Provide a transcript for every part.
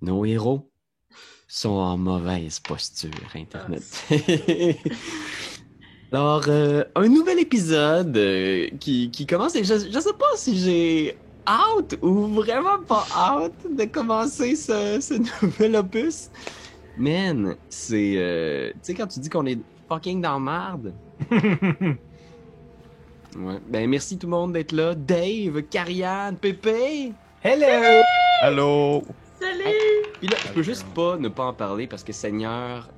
Nos héros sont en mauvaise posture, Internet. Alors, un nouvel épisode qui commence et je sais pas si j'ai hâte ou vraiment pas hâte de commencer ce nouvel opus. Man, c'est... tu sais, quand tu dis qu'on est fucking dans marde. Ouais. Ben, merci tout le monde d'être là. Dave, Karianne, Pépé. Hello! Allô? Salut! Puis là, je peux juste pas ne pas en parler parce que Seigneur,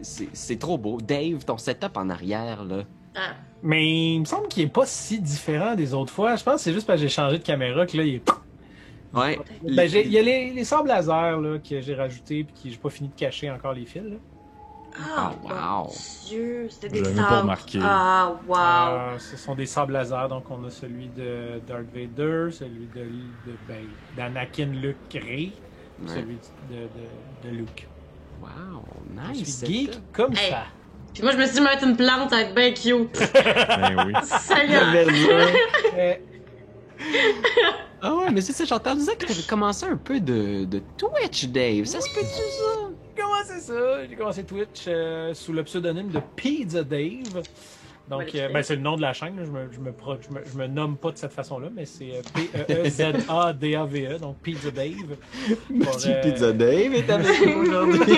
c'est trop beau. Dave, ton setup en arrière, là. Ah, Mais il me semble qu'il est pas si différent des autres fois. Je pense que c'est juste parce que j'ai changé de caméra que là, il est... Ouais. Ben, il y a les sables laser là, que j'ai rajoutés puis que j'ai pas fini de cacher encore les fils. Là. ah, Oh, wow. mon Dieu, c'était des J'avais même pas sabres. remarqué. Ah, wow. Ce sont des sables laser, donc on a celui de Darth Vader, celui d'Anakin Luke Rey, Ouais. celui de Luke. Wow, Je nice. suis geek setup. comme Hey. ça. Puis moi, je me suis dit mettre une plante, ça va être bien cute. Ben oui. Seigneur! Euh, Ah ouais, mais c'est ça, j'ai entendu dire que t'avais commencé un peu de Twitch, Dave. Ça se peut-tu, ça? J'ai commencé ça. J'ai commencé Twitch sous le pseudonyme de Pizza Dave. Donc, Ouais, ben, c'est le nom de la chaîne. Là. Je me nomme pas de cette façon-là, mais c'est P-E-E-Z-A-D-A-V-E, donc Pizza Dave. Monsieur Pour, Pizza Dave est avec nous aujourd'hui.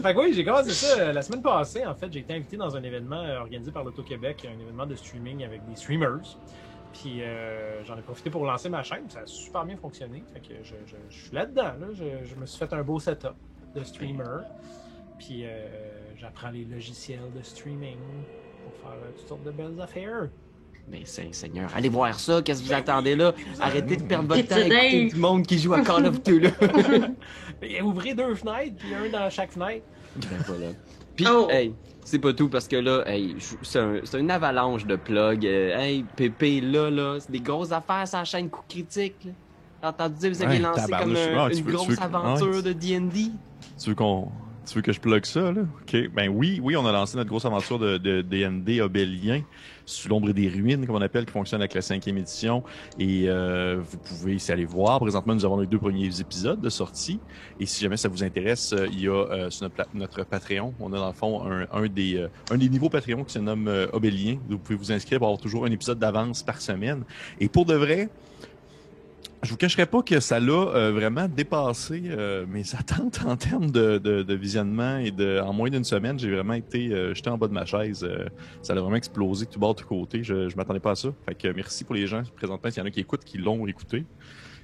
Fait que oui, j'ai commencé ça la semaine passée. En fait, j'ai été invité dans un événement organisé par l'Auto-Québec, un événement de streaming avec des streamers. Puis j'en ai profité pour lancer ma chaîne. Ça a super bien fonctionné. Fait que je suis là-dedans. Là. Je me suis fait un beau setup de streamer. Puis j'apprends les logiciels de streaming pour faire toutes sortes de belles affaires. Mais Seigneur, allez voir ça, qu'est-ce que vous attendez là? Arrêtez de perdre votre temps à Pizza écouter Dave. du monde qui joue à Call of Duty, là. Et ouvrez 2 fenêtres, puis un dans chaque fenêtre. Ben voilà. Puis, Oh. hey, c'est pas tout parce que là, hey, c'est une avalanche de plugs. Hey, Pépé, là, c'est des grosses affaires sur la chaîne Coup Critique. Là. T'as entendu dire que vous aviez Ouais, lancé comme tabarnouche. Ah, tu une veux- tu grosse veux- aventure ouais. de D&D? Tu veux que je plug ça, là? OK. Ben oui, on a lancé notre grosse aventure de D&D Obélien, sous l'ombre des ruines, comme on appelle, qui fonctionne avec la 5e édition. Et vous pouvez ici aller voir. Présentement, nous avons les 2 premiers épisodes de sortie. Et si jamais ça vous intéresse, il y a sur notre Patreon, on a dans le fond un des niveaux Patreon qui se nomme Obélien. Vous pouvez vous inscrire pour avoir toujours un épisode d'avance par semaine. Et pour de vrai, je vous cacherai pas que ça l'a vraiment dépassé mes attentes en termes de visionnement et en moins d'une semaine, j'ai vraiment été jeté en bas de ma chaise. Ça a vraiment explosé de tout bord, de tout côté. Je m'attendais pas à ça. Fait que merci pour les gens présentement, s'il y en a qui écoutent, qui l'ont écouté.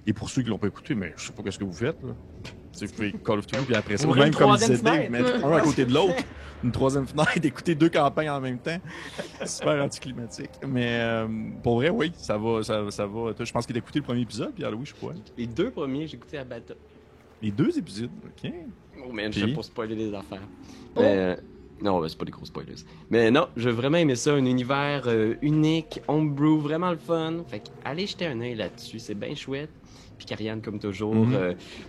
Et pour ceux qui l'ont pas écouté, mais je sais pas qu'est-ce que vous faites. Là. Vous pouvez Call of Duty, puis après ça, ou Ouvrir même une comme disait troisième Dave, fenêtre. mettre un à côté de l'autre, une troisième fenêtre, écouter 2 campagnes en même temps. Super anticlimatique. Mais pour vrai, oui, ça va. Je pense qu'il a écouté le premier épisode, puis oui, je crois. Les 2 premiers, j'ai écouté à Bata. Les 2 épisodes, ok. Oh man, je Puis? sais pas spoiler les affaires. Oh. Non, c'est pas des gros spoilers. Mais non, j'ai vraiment aimé ça, un univers unique, homebrew, vraiment le fun. Fait que allez jeter un œil là-dessus, c'est bien chouette. Puis Karianne, comme toujours,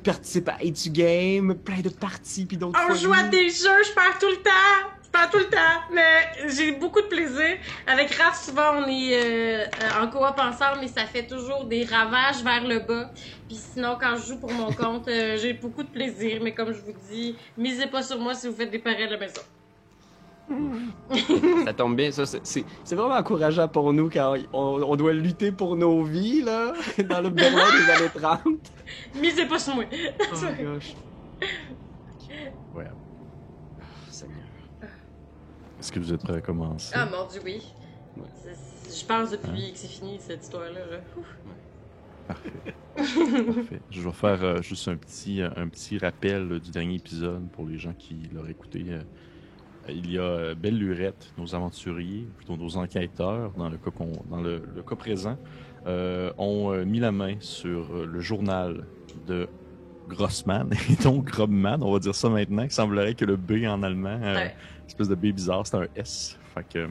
participe à Hey Tu Game, plein de parties, puis d'autres On joue à des jeux, je perds tout le temps. Je perds tout le temps, mais j'ai beaucoup de plaisir. Avec Raph, souvent, on est en coop ensemble, mais ça fait toujours des ravages vers le bas. Puis sinon, quand je joue pour mon compte, j'ai beaucoup de plaisir. Mais comme je vous dis, misez pas sur moi si vous faites des paris à la maison. Ça tombe bien, ça, c'est vraiment encourageant pour nous quand on doit lutter pour nos vies, là, dans le Berlin des années 30. Misez pas sur moi. Oh gosh. Ouais. Seigneur. Est-ce que vous êtes prêts à commencer? Ah mon Dieu, oui. Ouais. Je pense depuis que c'est fini, cette histoire-là. Là. Ouf. Parfait. Je vais faire juste un petit rappel du dernier épisode pour les gens qui l'auraient écouté. Il y a Belle Lurette, nos aventuriers, plutôt nos enquêteurs, dans le cas présent, ont mis la main sur le journal de Grossman, et donc Grobman, on va dire ça maintenant. Il semblerait que le B en allemand, Ouais. espèce de B bizarre, c'est un S. Fait que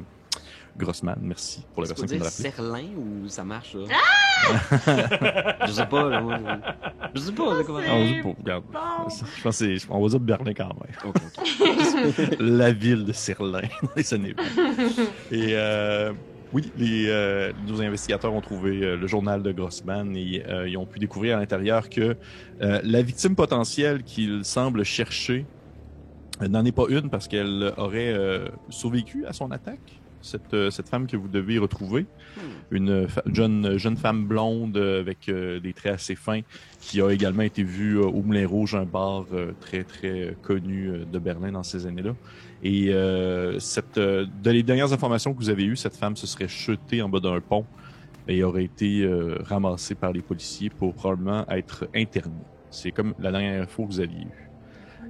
Grossman, merci pour la Tu peux personne qui me dire l'a rappelé. Serlin ou ça marche, là? Je sais pas, là, moi, je sais pas, là, comment... Ah, je sais pas, regarde. Bon. Je pense que on va dire Berlin quand même. Ok, ok. La ville de Serlin, dans les années 20. Et Oui, nos investigateurs ont trouvé le journal de Grossman et ils ont pu découvrir à l'intérieur que la victime potentielle qu'ils semblent chercher n'en est pas une parce qu'elle aurait survécu à son attaque. Cette femme que vous devez retrouver, une jeune femme blonde avec des traits assez fins qui a également été vue au Moulin Rouge, un bar très très connu de Berlin dans ces années-là. Et de les dernières informations que vous avez eues, cette femme se serait jetée en bas d'un pont et aurait été ramassée par les policiers pour probablement être internée. C'est comme la dernière info que vous aviez eue.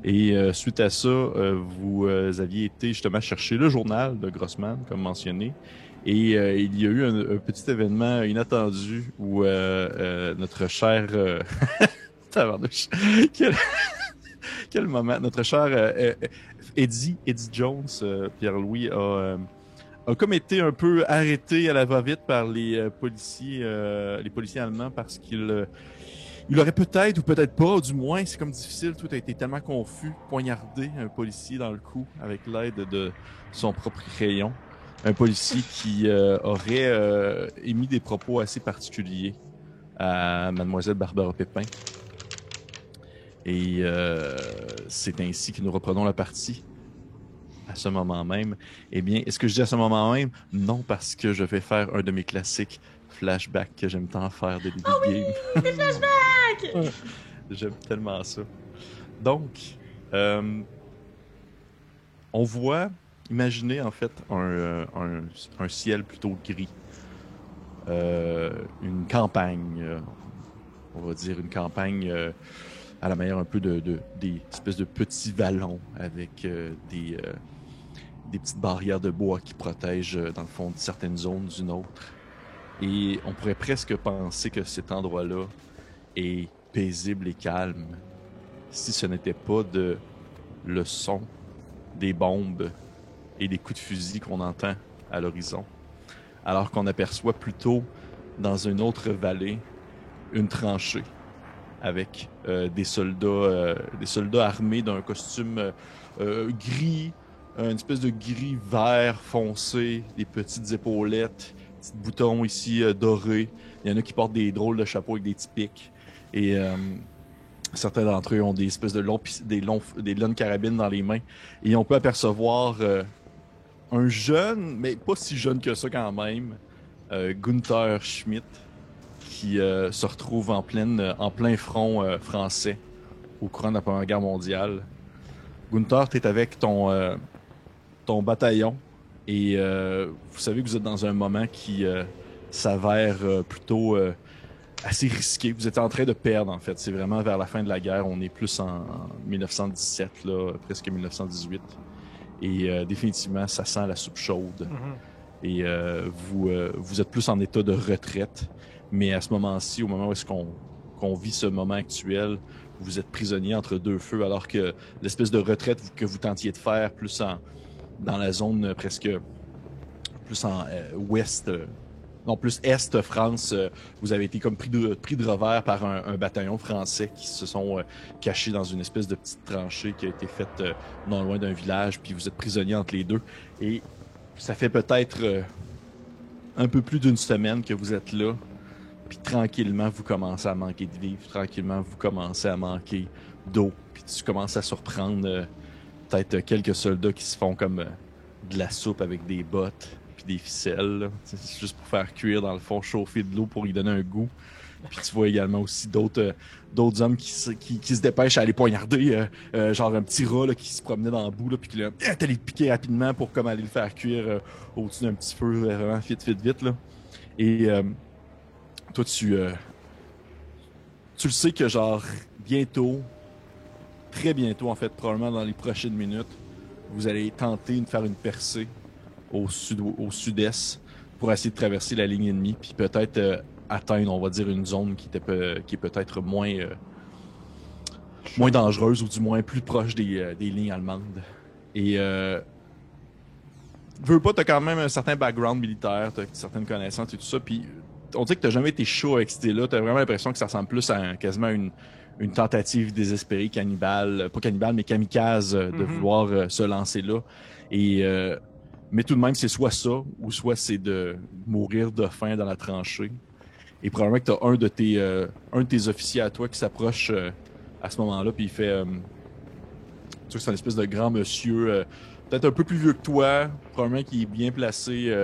Et suite à ça, vous aviez été justement chercher le journal de Grossman, comme mentionné, et il y a eu un petit événement inattendu où notre cher... Tabarnouche. Quel moment! Notre cher Eddie Jones, Pierre-Louis, a comme été un peu arrêté à la va-vite par les policiers allemands parce qu'il... Il aurait peut-être ou peut-être pas, du moins, c'est comme difficile, tout a été tellement confus, poignardé un policier dans le cou avec l'aide de son propre crayon. Un policier qui aurait émis des propos assez particuliers à Mademoiselle Barbara Pépin. Et c'est ainsi que nous reprenons la partie à ce moment même. Eh bien, est-ce que je dis à ce moment même? Non, parce que je vais faire un de mes classiques flashbacks que j'aime tant faire de début de game. Des flashbacks! J'aime tellement ça. Donc, on voit, imaginez en fait un ciel plutôt gris. Une campagne, on va dire une campagne à la manière un peu des espèces de petits vallons avec des petites barrières de bois qui protègent dans le fond certaines zones d'une autre. Et on pourrait presque penser que cet endroit-là est paisible et calme si ce n'était pas de le son des bombes et des coups de fusil qu'on entend à l'horizon. Alors qu'on aperçoit plutôt dans une autre vallée une tranchée avec des soldats armés d'un costume gris, une espèce de gris vert foncé, des petites épaulettes, petits boutons ici dorés. Il y en a qui portent des drôles de chapeaux avec des petits pics. Et certains d'entre eux ont des espèces de des longues carabines dans les mains. Et on peut apercevoir un jeune, mais pas si jeune que ça quand même, Gunther Schmidt, qui se retrouve en plein front français au courant de la Première Guerre mondiale. Gunther, tu es avec ton bataillon et vous savez que vous êtes dans un moment qui s'avère plutôt assez risqué. Vous êtes en train de perdre, en fait. C'est vraiment vers la fin de la guerre. On est plus en 1917, là, presque 1918. Et définitivement, ça sent la soupe chaude. Mm-hmm. Et vous êtes plus en état de retraite. Mais à ce moment-ci, au moment où est-ce qu'on vit ce moment actuel, vous êtes prisonnier entre deux feux, alors que l'espèce de retraite que vous tentiez de faire plus dans la zone presque plus en ouest, non plus est France, vous avez été comme pris de revers par un bataillon français qui se sont cachés dans une espèce de petite tranchée qui a été faite non loin d'un village, puis vous êtes prisonnier entre les deux. Et ça fait peut-être un peu plus d'une semaine que vous êtes là. Puis tranquillement, vous commencez à manquer de vivre. Tranquillement, vous commencez à manquer d'eau. Puis tu commences à surprendre peut-être quelques soldats qui se font comme de la soupe avec des bottes puis des ficelles. C'est juste pour faire cuire, dans le fond, chauffer de l'eau pour y donner un goût. Puis tu vois également aussi d'autres hommes qui se dépêchent à aller poignarder. Genre un petit rat là, qui se promenait dans le bout. Là, puis qui allait le piquer rapidement pour comme aller le faire cuire au-dessus d'un petit feu. Vraiment vite. Là. Et... toi, tu le sais que genre bientôt, très bientôt en fait, probablement dans les prochaines minutes, vous allez tenter de faire une percée au sud-est pour essayer de traverser la ligne ennemie, puis peut-être atteindre, on va dire, une zone qui est peut-être moins dangereuse ou du moins plus proche des lignes allemandes. Et veux pas, t'as quand même un certain background militaire, t'as certaines connaissances et tout ça, puis on dit que t'as jamais été chaud avec cette idée-là. T'as vraiment l'impression que ça ressemble plus à quasiment une tentative désespérée pas cannibale, mais kamikaze de vouloir se lancer là. Et Mais tout de même, c'est soit ça, ou soit c'est de mourir de faim dans la tranchée. Et probablement que tu as un de tes officiers à toi qui s'approche à ce moment-là, puis il fait... tu sais que c'est une espèce de grand monsieur, peut-être un peu plus vieux que toi, probablement qui est bien placé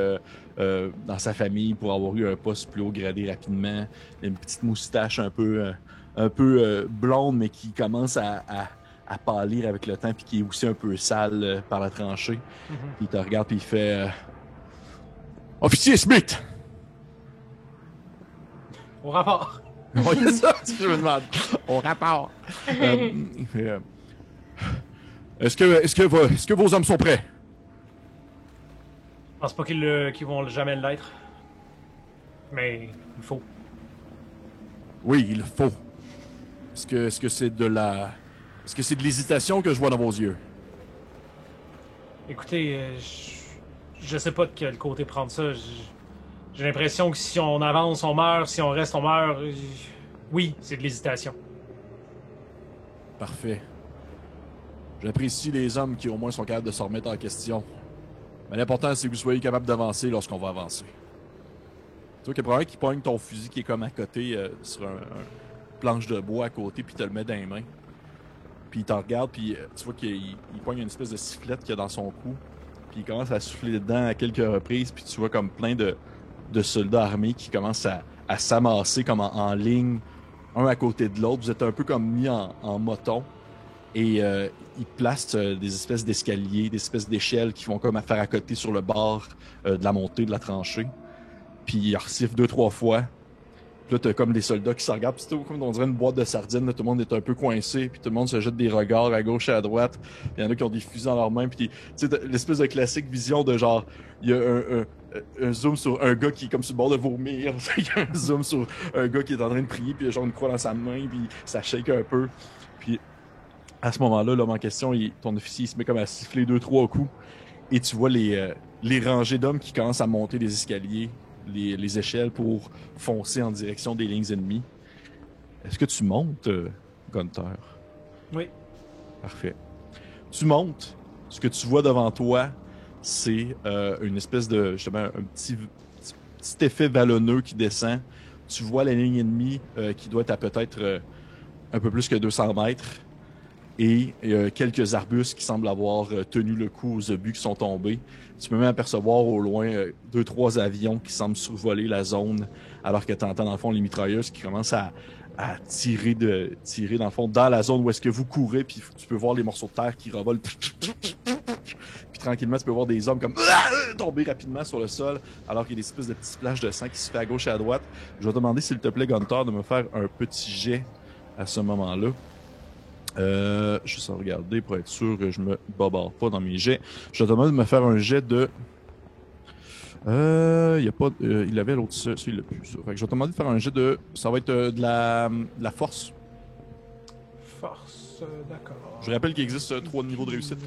dans sa famille pour avoir eu un poste plus haut gradé rapidement. Il a une petite moustache un peu blonde, mais qui commence à pâlir avec le temps, puis qui est aussi un peu sale par la tranchée. Mhm. Il te regarde, puis il fait Officier Smith! Au rapport. Oui, c'est ça, c'est ce que je me demande. Au rapport. Il fait, est-ce que vos hommes sont prêts? Je pense pas qu'ils vont jamais l'être. Mais il faut. Oui, il faut. Est-ce que c'est de l'hésitation que je vois dans vos yeux? Écoutez, je sais pas de quel côté prendre ça. J'ai l'impression que si on avance, on meurt. Si on reste, on meurt. Oui, c'est de l'hésitation. Parfait. J'apprécie les hommes qui au moins sont capables de se remettre en question. Mais l'important, c'est que vous soyez capable d'avancer lorsqu'on va avancer. Tu vois qu'il y a probablement qui pogne ton fusil qui est comme à côté sur un planche de bois à côté, puis te le met dans les mains. Puis il t'en regarde, puis tu vois qu'il pogne une espèce de sifflette qu'il y a dans son cou. Puis il commence à souffler dedans à quelques reprises, puis tu vois comme plein de soldats armés qui commencent à s'amasser comme en ligne, un à côté de l'autre. Vous êtes un peu comme mis en moton. Et ils placent des espèces d'escaliers, des espèces d'échelles qui vont comme à faire à côté sur le bord de la montée de la tranchée. Puis ils resifflent 2-3 fois. Puis là, t'as comme des soldats qui se regardent. Puis c'est comme on dirait une boîte de sardines. Là, tout le monde est un peu coincé. Puis tout le monde se jette des regards à gauche et à droite. Puis il y en a qui ont des fusils dans leurs mains. Puis tu sais, l'espèce de classique vision de genre, il y a un zoom sur un gars qui est comme sur le bord de vomir. Il y a un zoom sur un gars qui est en train de prier. Puis il y a genre une croix dans sa main. Puis ça shake un peu. Puis à ce moment-là, l'homme en question, ton officier il se met comme à siffler 2-3 coups. Et tu vois les rangées d'hommes qui commencent à monter les escaliers, les échelles pour foncer en direction des lignes ennemies. Est-ce que tu montes, Gunther? Oui. Parfait. Tu montes. Ce que tu vois devant toi, c'est une espèce de, justement, un petit effet vallonneux qui descend. Tu vois la ligne ennemie qui doit être à peut-être un peu plus que 200 mètres. Et quelques arbustes qui semblent avoir tenu le coup aux obus qui sont tombés. Tu peux même apercevoir au loin 2-3 avions qui semblent survoler la zone, alors que tu entends dans le fond les mitrailleuses qui commencent à tirer dans le fond dans la zone où est-ce que vous courez, puis tu peux voir les morceaux de terre qui revolent. Puis tranquillement, tu peux voir des hommes comme tomber rapidement sur le sol, alors qu'il y a des espèces de petits splashes de sang qui se fait à gauche et à droite. Je vais te demander, s'il te plaît, Gunther, de me faire un petit jet à ce moment-là. Je vais regarder pour être sûr que je me babarde pas dans mes jets. Je te demande de me faire un jet de... il avait l'autre, celui il l'a plus, ça. Fait que je vais te demander de faire un jet de... Ça va être de la force. Force, d'accord. Je rappelle qu'il existe 3 niveaux de réussite.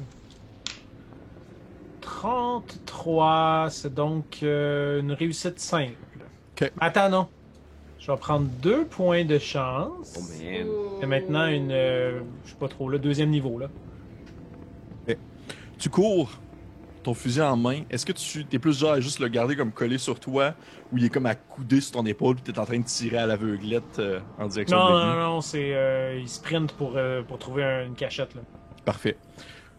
33, c'est donc une réussite simple. Ok. Attends, non. Je vais prendre 2 points de chance. Oh man. Et maintenant, je sais pas trop, le 2e niveau, là. Tu cours, ton fusil en main. Est-ce que tu es plus genre à juste le garder comme collé sur toi, ou il est comme accoudé sur ton épaule, puis tu es en train de tirer à l'aveuglette en direction de l'ennemi? Non, c'est... il sprint pour trouver une cachette, là. Parfait.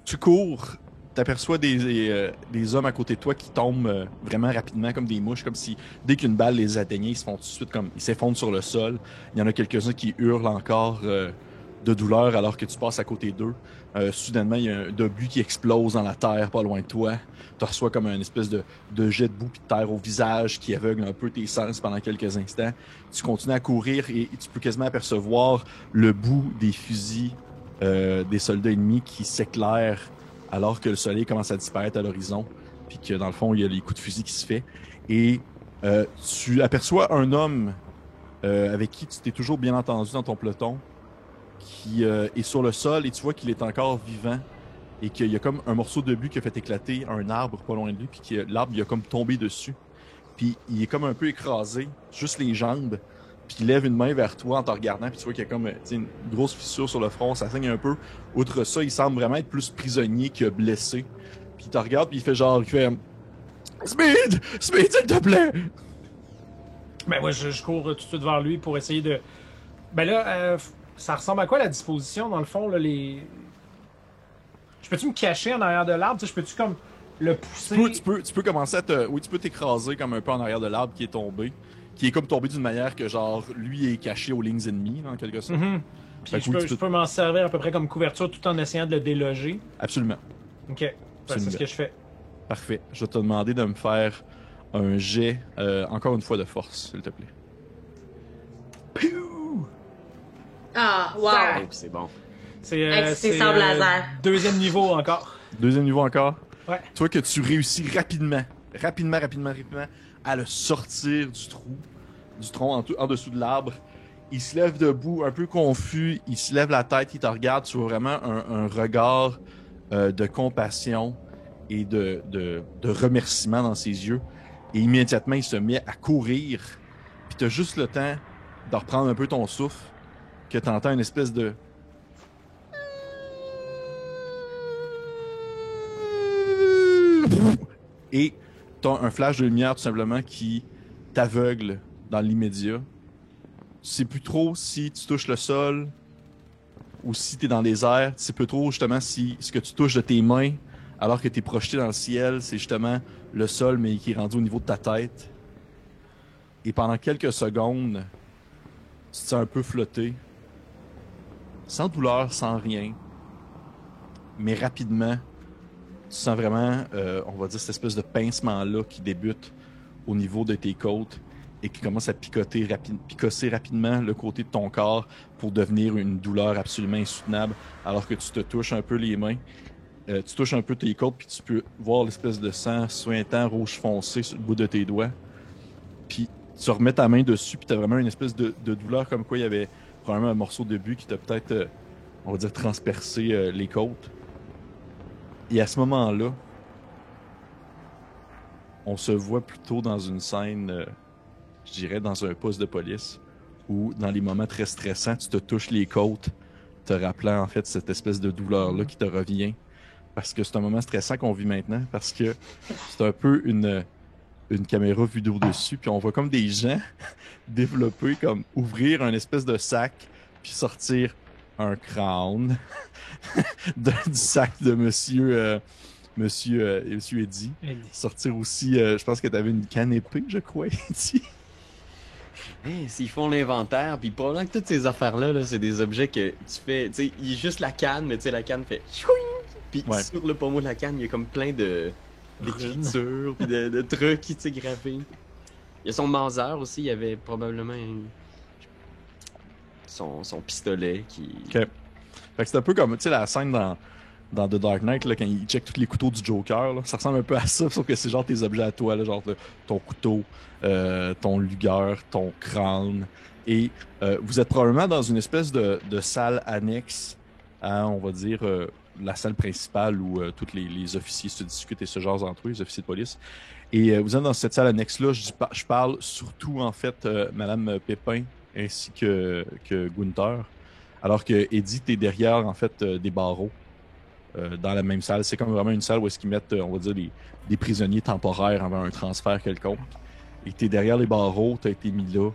Tu cours, t'aperçois des hommes à côté de toi qui tombent vraiment rapidement comme des mouches, comme si dès qu'une balle les atteignait, ils se font tout de suite comme ils s'effondrent sur le sol. Il y en a quelques-uns qui hurlent encore de douleur alors que tu passes à côté d'eux. Soudainement, il y a un obus qui explose dans la terre pas loin de toi. Tu reçois comme une espèce de jet de boue puis de terre au visage qui aveugle un peu tes sens pendant quelques instants. Tu continues à courir et tu peux quasiment apercevoir le bout des fusils des soldats ennemis qui s'éclairent alors que le soleil commence à disparaître à l'horizon, puis que dans le fond, il y a les coups de fusil qui se fait. Et tu aperçois un homme avec qui tu t'es toujours bien entendu dans ton peloton, qui est sur le sol, et tu vois qu'il est encore vivant, et qu'il y a comme un morceau de but qui a fait éclater un arbre pas loin de lui, puis que l'arbre, il a comme tombé dessus. Puis il est comme un peu écrasé, juste les jambes, puis il lève une main vers toi en te regardant, puis tu vois qu'il y a comme une grosse fissure sur le front, ça saigne un peu. Outre ça, il semble vraiment être plus prisonnier que blessé. Puis il te regarde, puis il fait genre, Speed! Speed, s'il te plaît! Ben moi, je cours tout de suite vers lui pour essayer de... Ben là, ça ressemble à quoi la disposition, dans le fond, là, les... Je peux-tu me cacher en arrière de l'arbre? Tu sais, je peux-tu comme le pousser? Tu peux commencer à te... Oui, tu peux t'écraser comme un peu en arrière de l'arbre qui est tombé. Qui est comme tombé d'une manière que, genre, lui est caché aux lignes ennemies, en quelque sorte. Mhm. Puis je peux m'en servir à peu près comme couverture tout en essayant de le déloger. Absolument. Ok, ben, c'est ce que je fais. Parfait. Je vais te demander de me faire un jet, encore une fois, de force, s'il te plaît. Ah, wow. Oh, c'est bon. C'est sans laser. Deuxième niveau encore. Deuxième niveau encore. Ouais. Tu vois que tu réussis rapidement à le sortir du tronc en dessous de l'arbre. Il se lève debout, un peu confus, il se lève la tête, il te regarde, tu vois vraiment un regard de compassion et de remerciement dans ses yeux. Et immédiatement, il se met à courir. Puis tu as juste le temps de reprendre un peu ton souffle, que tu entends une espèce de... Et tu as un flash de lumière tout simplement qui t'aveugle dans l'immédiat. Tu sais plus trop si tu touches le sol ou si tu es dans les airs. Tu sais plus trop justement si ce que tu touches de tes mains alors que tu es projeté dans le ciel, c'est justement le sol mais qui est rendu au niveau de ta tête. Et pendant quelques secondes, tu te sens un peu flotter. Sans douleur, sans rien. Mais rapidement, tu sens vraiment, on va dire, cette espèce de pincement-là qui débute au niveau de tes côtes et qui commence à picosser rapidement le côté de ton corps pour devenir une douleur absolument insoutenable alors que tu te touches un peu les mains. Tu touches un peu tes côtes puis tu peux voir l'espèce de sang suintant rouge foncé sur le bout de tes doigts. Puis tu remets ta main dessus puis tu as vraiment une espèce de douleur comme quoi il y avait probablement un morceau de but qui t'a peut-être, on va dire, transpercé les côtes. Et à ce moment-là, on se voit plutôt dans une scène, je dirais, dans un poste de police, où dans les moments très stressants, tu te touches les côtes, te rappelant en fait cette espèce de douleur-là qui te revient. Parce que c'est un moment stressant qu'on vit maintenant, parce que c'est un peu une caméra vue d'au-dessus, puis on voit comme des gens développer, comme ouvrir un espèce de sac, puis sortir un crâne du sac de monsieur Eddie. Sortir aussi, je pense que tu avais une canne épée, je crois, Eddie. Hey, s'ils font l'inventaire, puis probablement que toutes ces affaires-là, là, c'est des objets que tu fais. Tu sais, il y a juste la canne, mais tu sais, la canne fait chouing! Puis sur le pommeau de la canne, il y a comme plein d'écritures, puis de trucs, tu sais, gravés. Il y a son Mauser aussi, il y avait probablement son pistolet qui. Ok. Fait que c'est un peu comme, tu sais, la scène dans The Dark Knight, là, quand il check tous les couteaux du Joker, là, ça ressemble un peu à ça, sauf que c'est genre tes objets à toi, là, genre ton couteau, ton lugueur, ton crâne. Et vous êtes probablement dans une espèce de salle annexe à, on va dire, la salle principale où tous les officiers se discutent et se jasent entre eux, les officiers de police. Et vous êtes dans cette salle annexe-là, je parle surtout, en fait, Madame Pépin ainsi que Gunther. Alors que Eddie, t'es derrière, en fait, des barreaux. Dans la même salle. C'est comme vraiment une salle où est-ce qu'ils mettent, on va dire, des prisonniers temporaires avant un transfert quelconque. Et t'es derrière les barreaux, t'as été mis là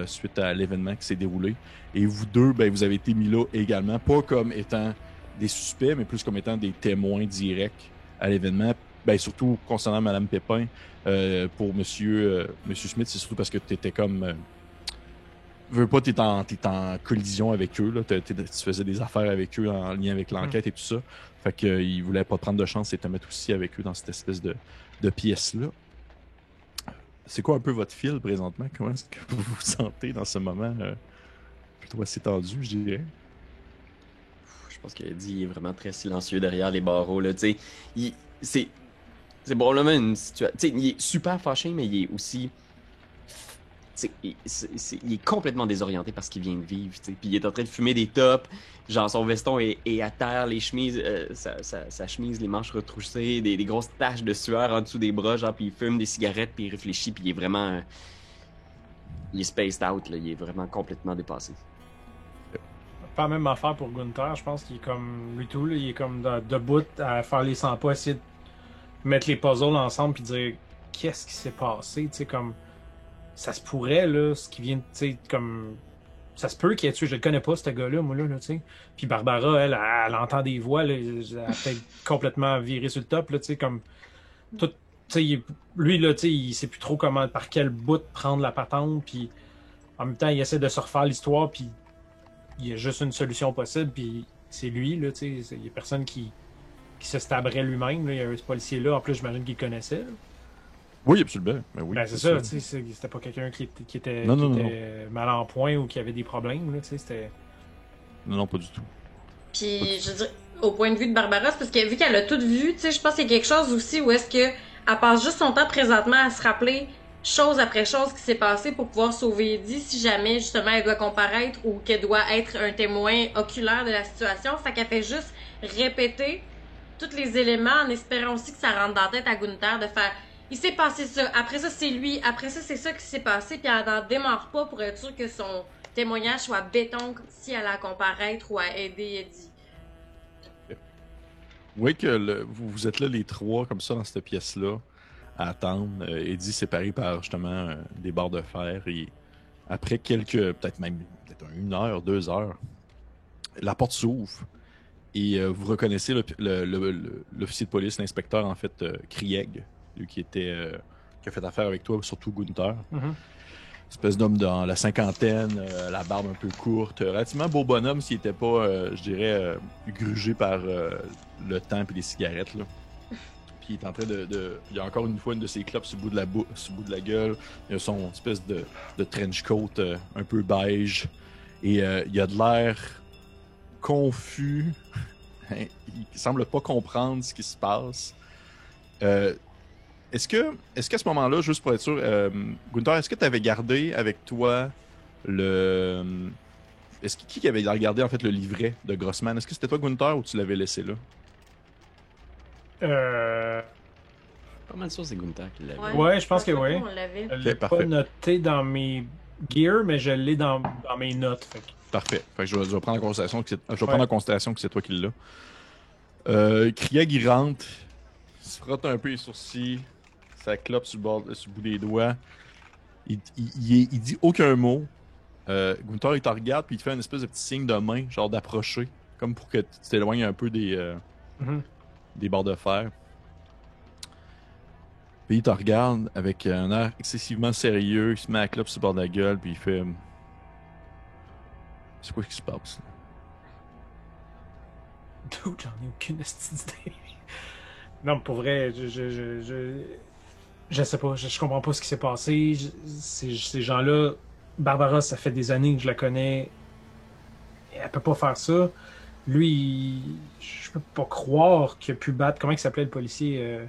suite à l'événement qui s'est déroulé. Et vous deux, ben, vous avez été mis là également, pas comme étant des suspects, mais plus comme étant des témoins directs à l'événement. Ben, surtout concernant Madame Pépin, pour Monsieur Smith, c'est surtout parce que t'étais comme... veux pas, t'es en collision avec eux, là. Tu faisais des affaires avec eux en lien avec l'enquête et tout ça. Fait qu'ils voulaient pas prendre de chance et te mettre aussi avec eux dans cette espèce de pièce-là. C'est quoi un peu votre fil présentement? Comment est-ce que vous vous sentez dans ce moment plutôt assez tendu, je dirais? Je pense qu'Eddie est vraiment très silencieux derrière les barreaux, là. Tu sais, c'est probablement une situation... Tu sais, il est super fâché, mais il est aussi... il est complètement désorienté parce qu'il vient de vivre, t'sais. Puis il est en train de fumer des tops, genre son veston est à terre, les chemises, sa chemise, les manches retroussées, des grosses taches de sueur en dessous des bras, genre, puis il fume des cigarettes, puis il réfléchit, puis il est vraiment... il est spaced out, là, il est vraiment complètement dépassé. Pas la même affaire pour Gunther, je pense qu'il est comme lui tout, il est comme debout à faire les 100 pas, essayer de mettre les puzzles ensemble, puis dire... qu'est-ce qui s'est passé, tu sais, comme, ça se pourrait, là, ce qui vient, tu sais, comme, ça se peut qu'il ait tué, je le connais pas, ce gars-là, moi, là, tu sais. Puis Barbara, elle entend des voix, là, elle a peut-être complètement viré sur le top, là, tu sais, comme, tout, tu sais, lui, là, tu sais, il sait plus trop comment, par quel bout prendre la patente, puis en même temps, il essaie de se refaire l'histoire, puis il y a juste une solution possible, puis c'est lui, là, tu sais, il y a personne qui se stabrait lui-même, là. Il y a ce policier-là, en plus, j'imagine qu'il connaissait, là. Oui, absolument. Ben oui, Ben, c'est ça, tu sais, c'était pas quelqu'un qui était mal en point ou qui avait des problèmes, là, tu sais, c'était... Non, pas du tout. Puis, je veux dire, au point de vue de Barbara, c'est parce que vu qu'elle a tout vu, tu sais, je pense qu'il y a quelque chose aussi où est-ce que elle passe juste son temps présentement à se rappeler chose après chose qui s'est passé pour pouvoir sauver Eddie si jamais, justement, elle doit comparaître ou qu'elle doit être un témoin oculaire de la situation. Fait qu'elle fait juste répéter tous les éléments en espérant aussi que ça rentre dans la tête à Gunther de faire il s'est passé ça, après ça c'est lui, après ça c'est ça qui s'est passé, puis elle n'en démarre pas pour être sûre que son témoignage soit béton si elle a à comparaître ou à aider Eddie. Oui, que vous êtes là les trois comme ça dans cette pièce-là à attendre. Eddie séparé par justement des barres de fer et après peut-être une heure, 2 heures, la porte s'ouvre et vous reconnaissez l'officier de police, l'inspecteur en fait, Krieg, lui qui a fait affaire avec toi, surtout Gunther. Mm-hmm. Espèce d'homme dans la cinquantaine, la barbe un peu courte, relativement beau bonhomme s'il était pas, je dirais, grugé par le temps et les cigarettes, là. Puis il est en train il y a encore une fois une de ses clopes sur le bout de la gueule. Il a son espèce de trench coat un peu beige. Et il a de l'air confus. Il semble pas comprendre ce qui se passe. Est-ce qu'à ce moment-là, juste pour être sûr, Gunther, est-ce que tu avais gardé avec toi qui avait regardé en fait le livret de Grossman? Est-ce que c'était toi, Gunther, ou tu l'avais laissé là? Pas mal sûr c'est Gunther qui l'avait. Ouais, je pense que oui. On l'avait. Je l'ai pas noté dans mes gears, mais je l'ai dans mes notes. Fait que... Parfait. Fait que je vais prendre en considération que c'est toi qui l'as. Krieg, il rentre, il se frotte un peu les sourcils, ça clope sur le bout des doigts. Il dit aucun mot. Gunther, il te regarde, puis il te fait une espèce de petit signe de main, genre d'approcher, comme pour que tu t'éloignes un peu des barres de fer. Puis il te regarde avec un air excessivement sérieux, il se met à clope sur le bord de la gueule, puis il fait... C'est quoi qui se passe? Dude, j'en ai aucune idée. Non, pour vrai, je sais pas, je comprends pas ce qui s'est passé. Ces gens-là, Barbara, ça fait des années que je la connais. Elle peut pas faire ça. Lui, je peux pas croire qu'il a pu battre. Comment il s'appelait le policier?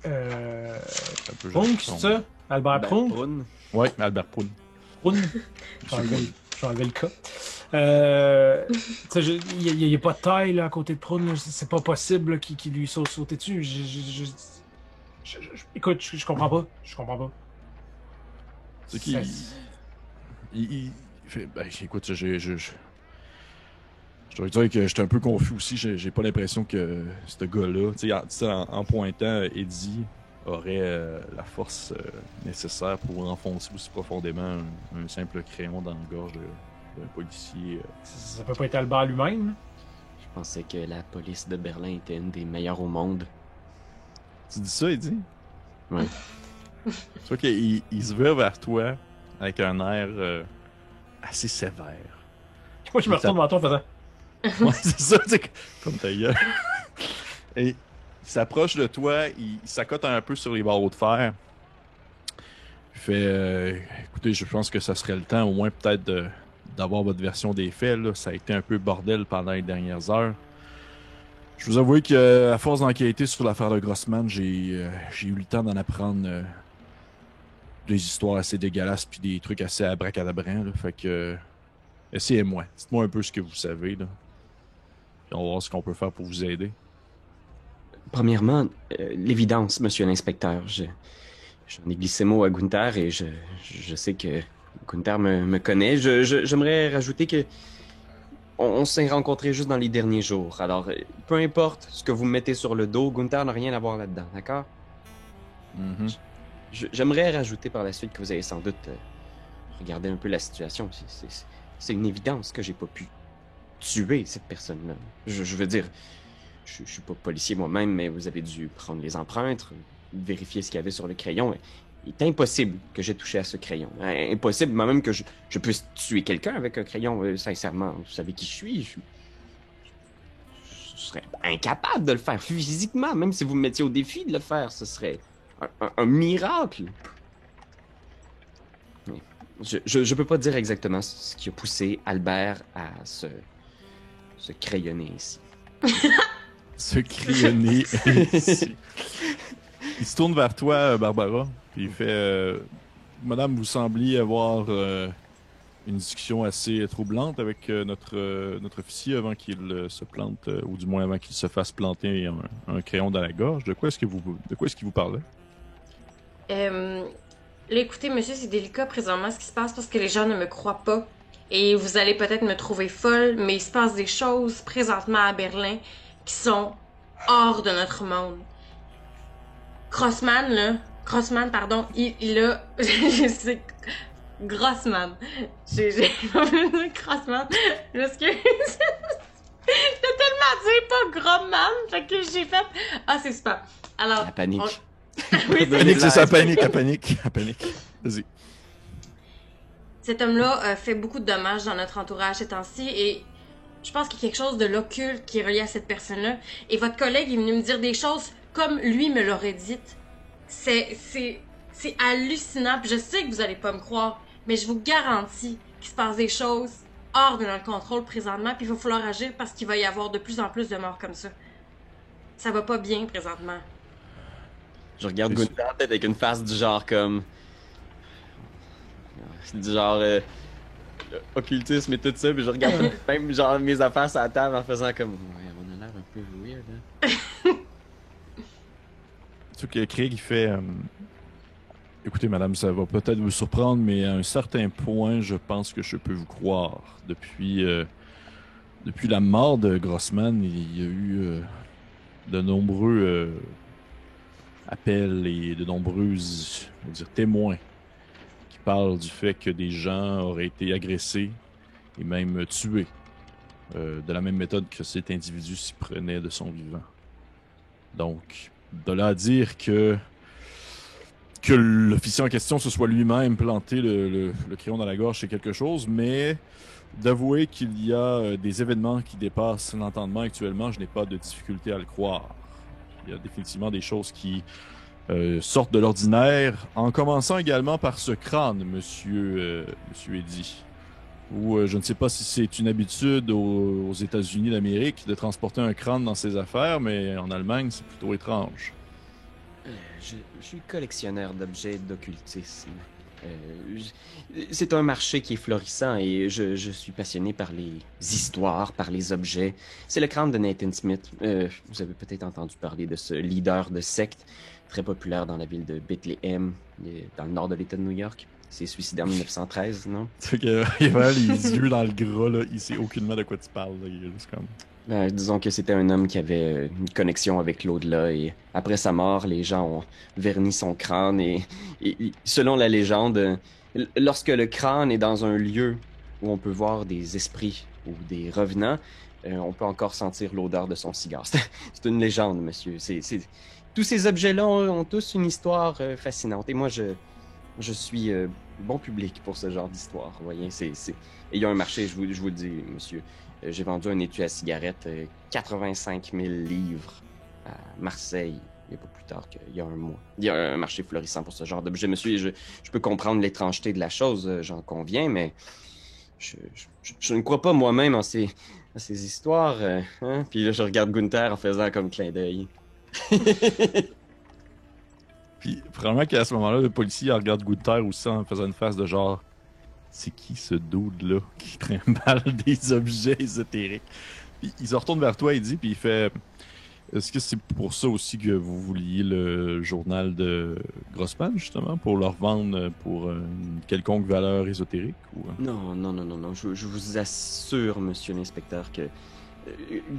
Prune, c'est ça? Albert Prune? Oui, Albert Prune. Prune? J'ai enlevé le cas. Il n'y a pas de taille là, à côté de Prune. C'est pas possible qu'il lui sauter dessus. Écoute, je comprends pas. Je comprends pas. C'est qu'il... Il fait... Ben, écoute, je dois dire que j'étais un peu confus aussi. J'ai pas l'impression que ce gars-là, tu sais, en pointant, Eddie aurait la force nécessaire pour enfoncer aussi profondément un simple crayon dans la gorge d'un policier. Ça peut pas être Albert lui-même? Je pensais que la police de Berlin était une des meilleures au monde. Tu dis ça, Eddie? Ouais. Tu vois qu'il se vire vers toi avec un air assez sévère. Moi, je me retourne vers toi en faisant... Ouais, c'est ça, tu sais, comme ta gueule. Et il s'approche de toi, il s'accote un peu sur les barreaux de fer. Il fait écoutez, je pense que ça serait le temps, au moins, peut-être, d'avoir votre version des faits. Là. Ça a été un peu bordel pendant les dernières heures. Je vous avoue qu'à force d'enquêter sur l'affaire de Grossman, j'ai eu le temps d'en apprendre des histoires assez dégueulasses puis des trucs assez abracadabrants. Là. Fait que essayez-moi. Dites-moi un peu ce que vous savez. Là. Puis on va voir ce qu'on peut faire pour vous aider. Premièrement, l'évidence, monsieur l'inspecteur. J'en ai glissé mot à Gunther et je sais que Gunther me connaît. J'aimerais rajouter que on s'est rencontrés juste dans les derniers jours. Alors, peu importe ce que vous mettez sur le dos, Gunther n'a rien à voir là-dedans, d'accord? Mhm. J'aimerais rajouter par la suite que vous avez sans doute regardé un peu la situation. C'est une évidence que j'ai pas pu tuer cette personne-là. Je veux dire, je suis pas policier moi-même, mais vous avez dû prendre les empreintes, vérifier ce qu'il y avait sur le crayon. Il est impossible que j'ai touché à ce crayon. Impossible même que je puisse tuer quelqu'un avec un crayon. Sincèrement, vous savez qui je suis. Je serais incapable de le faire physiquement, même si vous me mettiez au défi de le faire. Ce serait un miracle. Mais je peux pas dire exactement ce qui a poussé Albert à se crayonner ici. Se crayonner ici. Il se tourne vers toi, Barbara, puis il fait Madame, vous sembliez avoir une discussion assez troublante avec notre officier avant qu'il se plante, ou du moins avant qu'il se fasse planter un crayon dans la gorge. De quoi est-ce qu'il vous parlait? Là, écoutez, monsieur, c'est délicat présentement ce qui se passe parce que les gens ne me croient pas. Et vous allez peut-être me trouver folle, mais il se passe des choses présentement à Berlin qui sont hors de notre monde. Grossman, pardon, il a... c'est... Grossman. J'ai pas voulu dire Grossman. J'excuse. J'ai tellement dit pas Grobman, fait que j'ai fait... Ah, c'est super. Alors... La panique. Oui, Panique, c'est ça, panique. Vas-y. Cet homme-là fait beaucoup de dommages dans notre entourage ces temps-ci et je pense qu'il y a quelque chose de l'occulte qui est relié à cette personne-là. Et votre collègue est venu me dire des choses comme lui me l'aurait dites. C'est hallucinant. Puis je sais que vous allez pas me croire, mais je vous garantis qu'il se passe des choses hors de notre contrôle présentement. Puis il va falloir agir parce qu'il va y avoir de plus en plus de morts comme ça. Ça va pas bien présentement. Je regarde Gunther peut-être avec une face du genre comme... Du genre... occultisme et tout ça, puis je regarde même genre mes affaires sur la table en faisant comme... Ouais, on a l'air un peu weird, hein? Tu sais que Craig, il fait... Écoutez, madame, ça va peut-être vous surprendre, mais à un certain point, je pense que je peux vous croire. Depuis la mort de Grossman, il y a eu de nombreux appels et de nombreuses, on va dire, témoins qui parlent du fait que des gens auraient été agressés et même tués de la même méthode que cet individu s'y prenait de son vivant. Donc, de là à dire que l'officier en question se soit lui-même planté le crayon dans la gorge, c'est quelque chose, mais d'avouer qu'il y a des événements qui dépassent l'entendement actuellement, je n'ai pas de difficulté à le croire. Il y a définitivement des choses qui sortent de l'ordinaire, en commençant également par ce crâne, monsieur Eddy. Ou je ne sais pas si c'est une habitude aux États-Unis d'Amérique de transporter un crâne dans ses affaires, mais en Allemagne, c'est plutôt étrange. Je suis collectionneur d'objets d'occultisme. C'est un marché qui est florissant et je suis passionné par les histoires, par les objets. C'est le crâne de Nathan Smith. Vous avez peut-être entendu parler de ce leader de secte très populaire dans la ville de Bethlehem, dans le nord de l'État de New York. Il s'est suicidé en 1913, non? Tu sais qu'il a vraiment les yeux dans le gras, là. Il sait aucunement de quoi tu parles, là. Il est juste comme... Disons que c'était un homme qui avait une connexion avec l'au-delà et après sa mort, les gens ont verni son crâne et selon la légende, lorsque le crâne est dans un lieu où on peut voir des esprits ou des revenants, on peut encore sentir l'odeur de son cigare. C'est une légende, monsieur. Tous ces objets-là ont tous une histoire fascinante et moi, je suis bon public pour ce genre d'histoire. Vous voyez, et il y a un marché, je vous le dis, monsieur. J'ai vendu un étui à cigarettes, 85 000 livres à Marseille, il n'y a pas plus tard qu'il y a un mois. Il y a un marché florissant pour ce genre d'objet. Monsieur, je peux comprendre l'étrangeté de la chose, j'en conviens, mais je ne crois pas moi-même en ces histoires. Hein? Puis là, je regarde Gunther en faisant comme clin d'œil. Puis, probablement qu'à ce moment-là, le policier regarde Gunther aussi en faisant une face de genre... C'est qui ce dude-là qui trimballe des objets ésotériques? Puis il se retourne vers toi, il dit, puis il fait... Est-ce que c'est pour ça aussi que vous vouliez le journal de Grossman, justement, pour le revendre pour une quelconque valeur ésotérique? Ou... Non. Je vous assure, monsieur l'inspecteur, que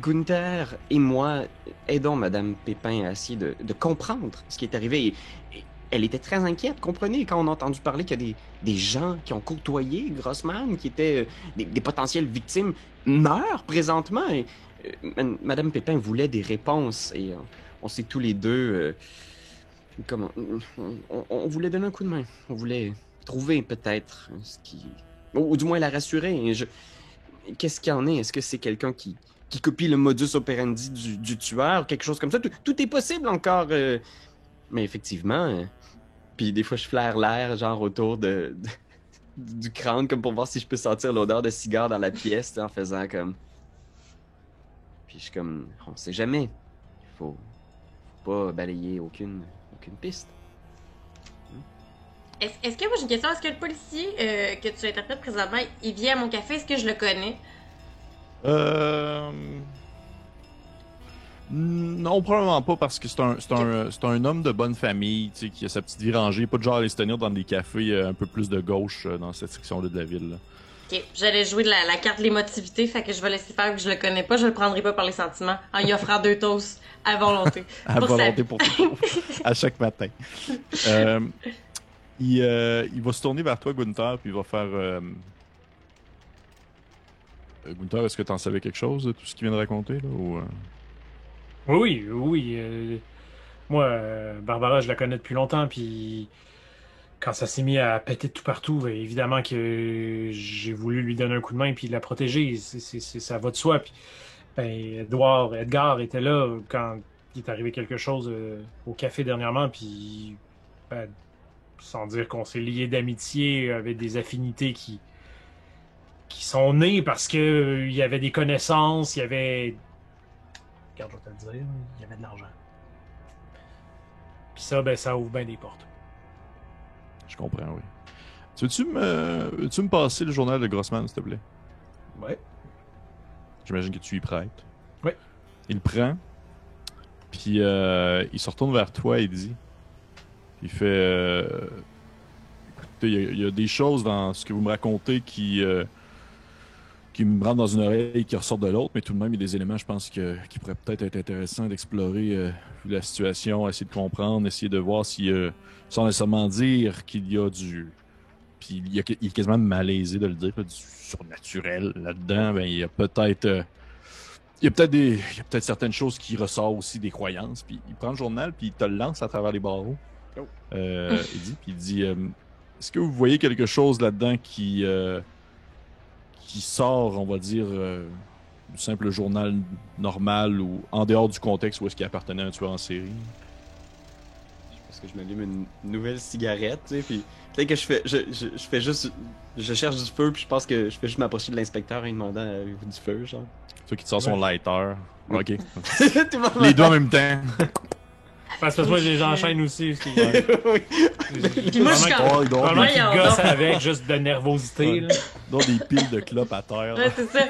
Gunther et moi aidons Madame Pépin à essayer de comprendre ce qui est arrivé. Et elle était très inquiète, comprenez, quand on a entendu parler qu'il y a des gens qui ont côtoyé Grossman, qui étaient des potentielles victimes, meurent présentement. Et, Madame Pépin voulait des réponses et on s'est tous les deux... comment... On voulait donner un coup de main. On voulait trouver peut-être ce qui... Ou du moins la rassurer. Qu'est-ce qu'il y en est? Est-ce que c'est quelqu'un qui copie le modus operandi du tueur, quelque chose comme ça? Tout est possible encore. Mais effectivement... Puis des fois, je flaire l'air, genre autour du crâne, comme pour voir si je peux sentir l'odeur de cigare dans la pièce, en faisant comme... Puis je suis comme... On sait jamais. Il faut pas balayer aucune piste. Est-ce que moi j'ai une question? Est-ce que le policier que tu interprètes présentement, il vient à mon café? Est-ce que je le connais? Non, probablement pas, parce que c'est un homme de bonne famille, tu sais, qui a sa petite vie rangée, pas de genre à aller se tenir dans des cafés un peu plus de gauche dans cette section-là de la ville. Là. Ok, j'allais jouer de la carte de l'émotivité, fait que je vais laisser faire que je le connais pas, je le prendrai pas par les sentiments, en y offrant 2 toasts à volonté. À volonté pour tout. À chaque matin. Il va se tourner vers toi, Gunther, puis il va faire... Gunther, est-ce que tu en savais quelque chose de tout ce qu'il vient de raconter, là, ou... Oui. Moi, Barbara, je la connais depuis longtemps, puis quand ça s'est mis à péter de tout partout, évidemment que j'ai voulu lui donner un coup de main puis la protéger. Ça va de soi. Puis, Edgar était là quand il est arrivé quelque chose au café dernièrement, puis sans dire qu'on s'est liés d'amitié avec des affinités qui sont nées parce que il y avait des connaissances, il y avait... Regarde, je vais te le dire, il y avait de l'argent. Puis ça, ça ouvre bien des portes. Je comprends, oui. Veux-tu me passer le journal de Grossman, s'il te plaît? Ouais. J'imagine que tu y prêtes. Ouais. Il le prend, puis il se retourne vers toi et dit... Il fait... Écoutez, il y a des choses dans ce que vous me racontez qui me rentrent dans une oreille et qui ressortent de l'autre, mais tout de même, il y a des éléments, je pense, qui pourraient peut-être être intéressants d'explorer la situation, essayer de comprendre, essayer de voir si, sans nécessairement dire qu'il y a du... Puis il est quasiment malaisé de le dire, du surnaturel là-dedans, il y a peut-être... il y a peut-être certaines choses qui ressortent aussi des croyances, puis il prend le journal, puis il te le lance à travers les barreaux. Oh. Il dit, est-ce que vous voyez quelque chose là-dedans qui sort, on va dire, du simple journal normal ou en dehors du contexte où est-ce qu'il appartenait à un tueur en série? Parce que je m'allume une nouvelle cigarette, tu sais, puis peut-être que je fais juste... Je cherche du feu, puis je pense que je fais juste m'approcher de l'inspecteur en lui demandant avez-vous du feu, genre. Toi qui te sort son lighter. Ok. Tout le monde Les deux en même temps. Parce que moi, j'enchaîne aussi. Oui. Puis moi, je suis comme... Probablement qu'il Voyons gosse donc. avec juste de nervosité. Là. Dans des piles de clopes à terre. Ouais, c'est ça.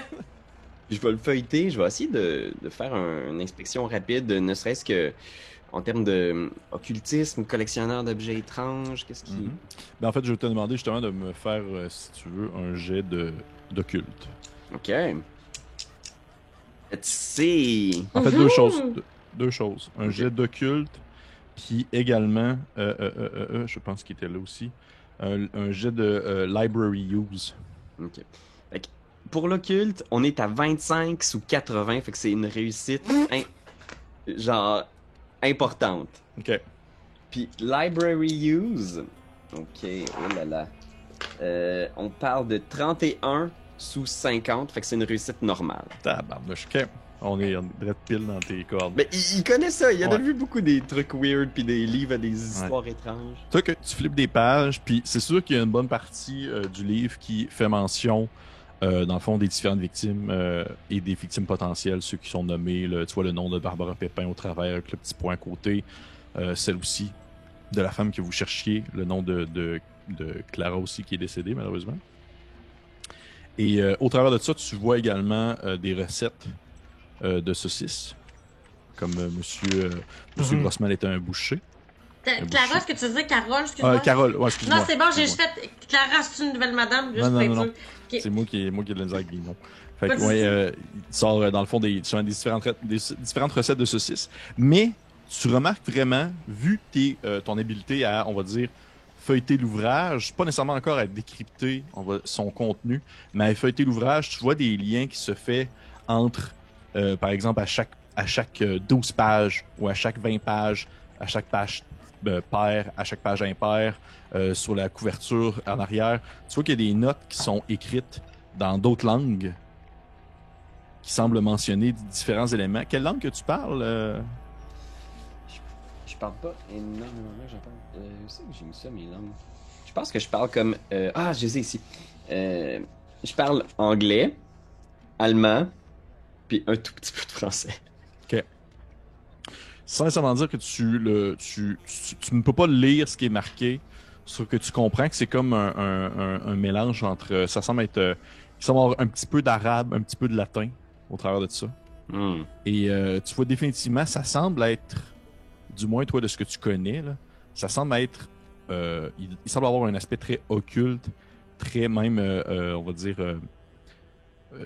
Je vais le feuilleter, je vais essayer de faire une inspection rapide, ne serait-ce que en termes de occultisme, collectionneur d'objets étranges, qu'est-ce qui... Ben, en fait, je vais te demander justement de me faire, si tu veux, un jet d'occulte. Ok. C'est... En fait, deux choses. Un jet d'occulte, puis également, je pense qu'il était là aussi, un jet de library use. Ok. Fait que pour l'occulte, on est à 25 sous 80, fait que c'est une réussite genre importante. Ok. Puis library use, ok, oh là là. On parle de 31 sous 50, fait que c'est une réussite normale. Tabarnouche, ok. On est direct pile dans tes cordes. Mais il connaît ça, il a Ouais. vu beaucoup des trucs weird puis des livres à des histoires étranges. Toi, que tu flippes des pages, puis c'est sûr qu'il y a une bonne partie du livre qui fait mention, dans le fond, des différentes victimes et des victimes potentielles, ceux qui sont nommés. Là, tu vois le nom de Barbara Pépin au travers avec le petit point à côté. Celle aussi de la femme que vous cherchiez, le nom de Clara aussi qui est décédée malheureusement. Et au travers de ça, tu vois également des recettes de saucisses, comme Monsieur Grossman était un boucher. Clara, est-ce que tu disais Carole? Excuse-moi. Carole, ouais, excuse-moi. Non, c'est bon, j'ai juste Excuse-moi. fait Clara, c'est une nouvelle madame. Juste Non, pour être non. sûre. Ok. C'est moi qui ai de la misère avec les noms. Fait Pas que, de ouais, il sort dans le fond des différentes recettes de saucisses. Mais tu remarques vraiment, vu ton habileté à, on va dire, feuilleter l'ouvrage, pas nécessairement encore à décrypter son contenu, mais à feuilleter l'ouvrage, tu vois des liens qui se font entre, par exemple, à chaque 12 pages ou à chaque 20 pages, à chaque page paire, à chaque page impaire, sur la couverture en arrière. Tu vois qu'il y a des notes qui sont écrites dans d'autres langues qui semblent mentionner différents éléments. Quelle langue que tu parles? Je parle pas énormément, j'entends. Où c'est que j'ai mis ça, mes langues? Je pense que je parle comme... je les ai ici. Je parle anglais, allemand, puis un tout petit peu de français. OK. Sans nécessairement dire que tu ne peux pas lire ce qui est marqué, sauf que tu comprends que c'est comme un mélange entre... Ça semble être... il semble avoir un petit peu d'arabe, un petit peu de latin au travers de ça. Mm. Et tu vois définitivement, ça semble être... Du moins, toi, de ce que tu connais, là, ça semble être... il semble avoir un aspect très occulte, très même, on va dire,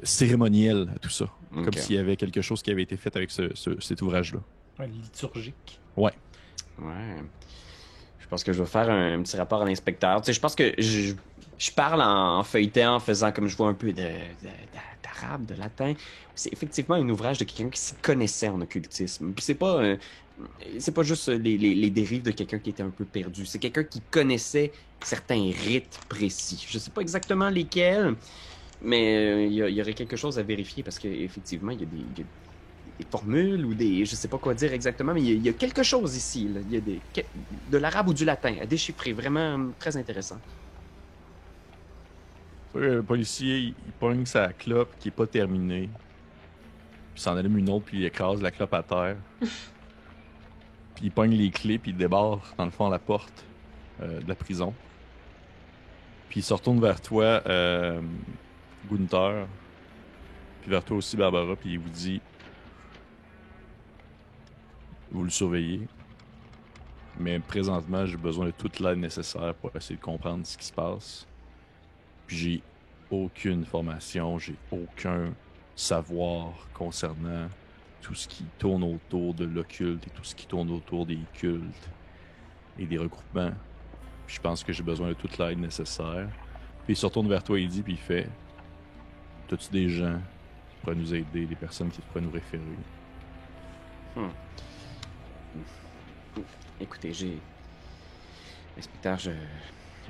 cérémoniel à tout ça. Ok. Comme s'il y avait quelque chose qui avait été fait avec cet ouvrage-là. Ouais, liturgique. Ouais. Ouais. Je pense que je vais faire un petit rapport à l'inspecteur. Tu sais, je pense que je parle en feuilletant, en faisant comme je vois un peu d'arabe, de latin. C'est effectivement un ouvrage de quelqu'un qui s'y connaissait en occultisme. Puis c'est pas juste les dérives de quelqu'un qui était un peu perdu. C'est quelqu'un qui connaissait certains rites précis. Je sais pas exactement lesquels, mais il y aurait quelque chose à vérifier parce qu'effectivement, il y a des formules ou je sais pas quoi dire exactement, mais il y a quelque chose ici. Là. Il y a de l'arabe ou du latin à déchiffrer. Vraiment très intéressant. Le policier, il pogne sa clope qui est pas terminée. Puis il s'en allume une autre, puis il écrase la clope à terre. Puis il pogne les clés, puis il débarre, dans le fond, la porte de la prison. Puis il se retourne vers toi, Gunther. Puis vers toi aussi, Barbara, puis il vous dit... Vous le surveillez. Mais présentement, j'ai besoin de toute l'aide nécessaire pour essayer de comprendre ce qui se passe. Puis j'ai aucune formation, j'ai aucun savoir concernant tout ce qui tourne autour de l'occulte et tout ce qui tourne autour des cultes et des regroupements. Puis je pense que j'ai besoin de toute l'aide nécessaire. Puis il se retourne vers toi et il dit, puis il fait, t'as-tu des gens qui pourraient nous aider, des personnes qui pourraient nous référer? Écoutez, Inspecteur,